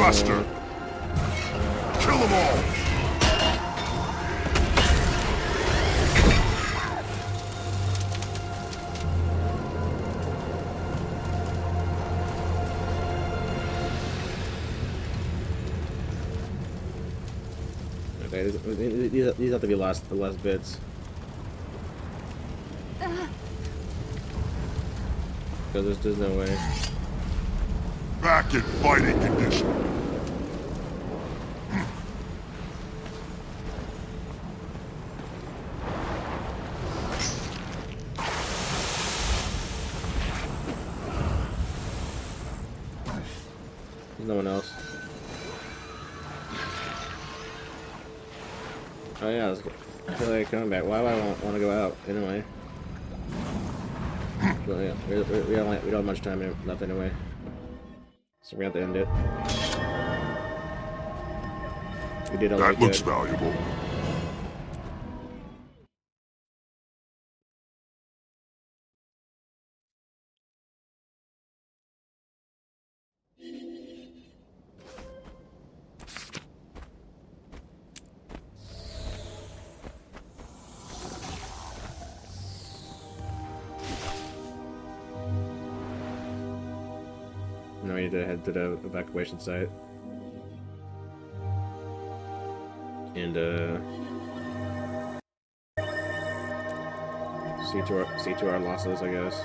Buster! Kill them all! Okay, these have to be the last bits. Because there's no way. Back in fighting condition. There's no one else. Oh yeah, let's go. I feel like coming back. Why would I want to go out anyway? Well, yeah, we don't have much time left anyway, so we have to end it. We did all that looks valuable. Now we need to head to the evacuation site. And see to our losses, I guess.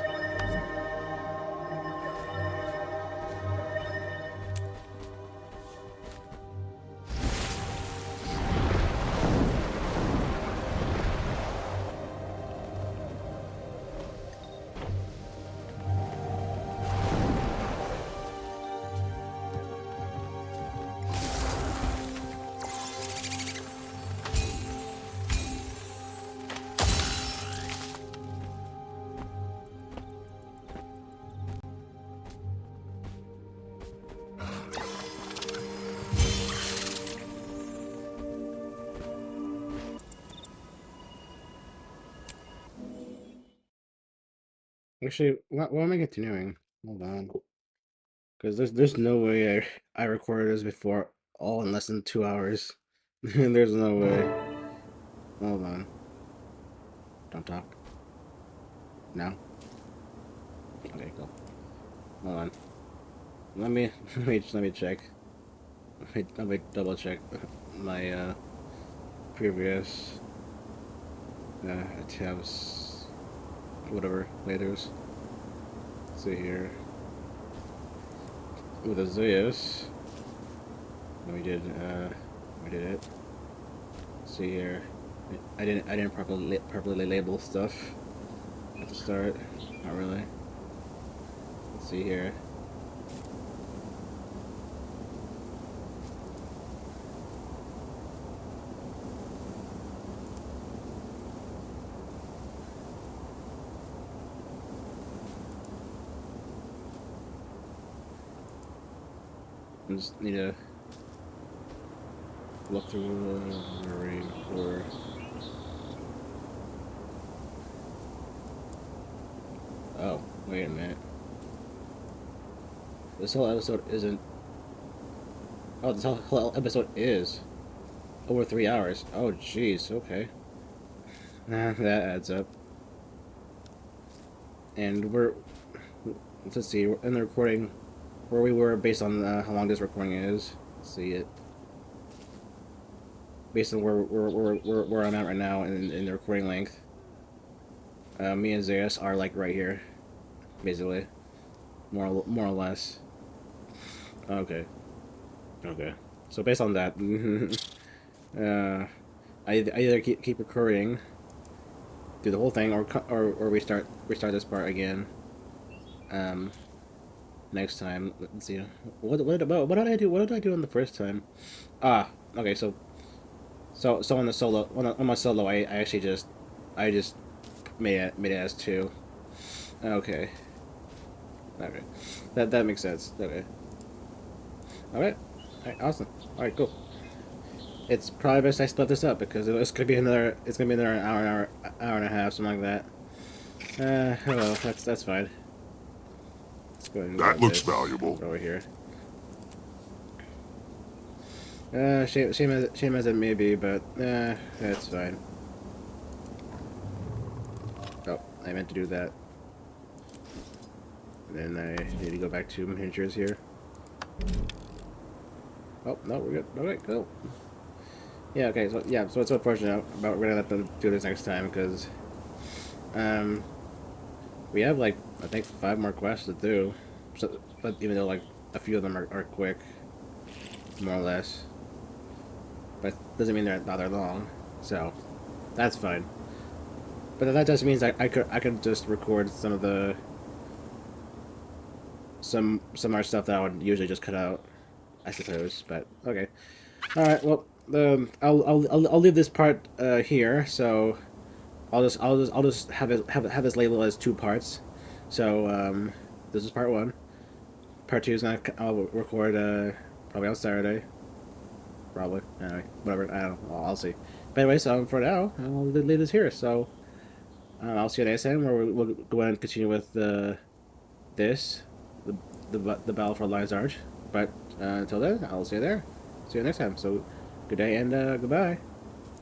Actually, what am I continuing? Hold on, because there's no way I recorded this before all in less than 2 hours. There's no way. Hold on. Don't talk. No. Okay, go. Hold on. Let me check. Let me double check my previous tabs, whatever laters. Let's see here. With Azuius, we did it. Let's see here. I didn't properly label stuff at the start. Not really. Let's see here. I just need to look through the ring for. Oh, wait a minute. This whole episode isn't. Oh, this whole episode is over 3 hours. Oh, jeez. Okay. That adds up. And let's see, we're in the recording where we were based on how long this recording is. Let's see it. Based on where I'm at right now in the recording length. Me and Zeus are like right here, basically, more or less. Okay. So based on that, I either keep recording, do the whole thing, or restart this part again. Next time. Let's see. What did I do? What did I do on the first time? Okay. So on the solo, on my solo, I actually just made it as 2. Okay. That makes sense. Okay. All right. Awesome. All right. Cool. It's probably best I split this up because it's gonna be another hour and a half, something like that. Hello. That's fine. Let's go ahead and that looks this valuable over here. Shame as it may be, but it's fine. Oh, I meant to do that. Then I need to go back to miniatures here. Oh no, we're good. Okay, go. Yeah, okay. So yeah, so it's unfortunate, but we're gonna have to do this next time because we have like I think 5 more quests to do. So, but even though like a few of them are quick, more or less. But doesn't mean they're not that long, so that's fine. But that just means I could just record some of the some more stuff that I would usually just cut out, I suppose. But okay, all right. Well, I'll leave this part here. So I'll just have this labeled as 2 parts. So this is part 1. Part 2 is I'll record probably on Saturday. Probably. Anyway, whatever. I don't know. I'll see. But anyway, so for now, I'll leave this here. So I'll see you next time, where we'll go ahead and continue with the Battle for Lion's Arch. But until then, I'll see you there. See you next time. So good day and goodbye.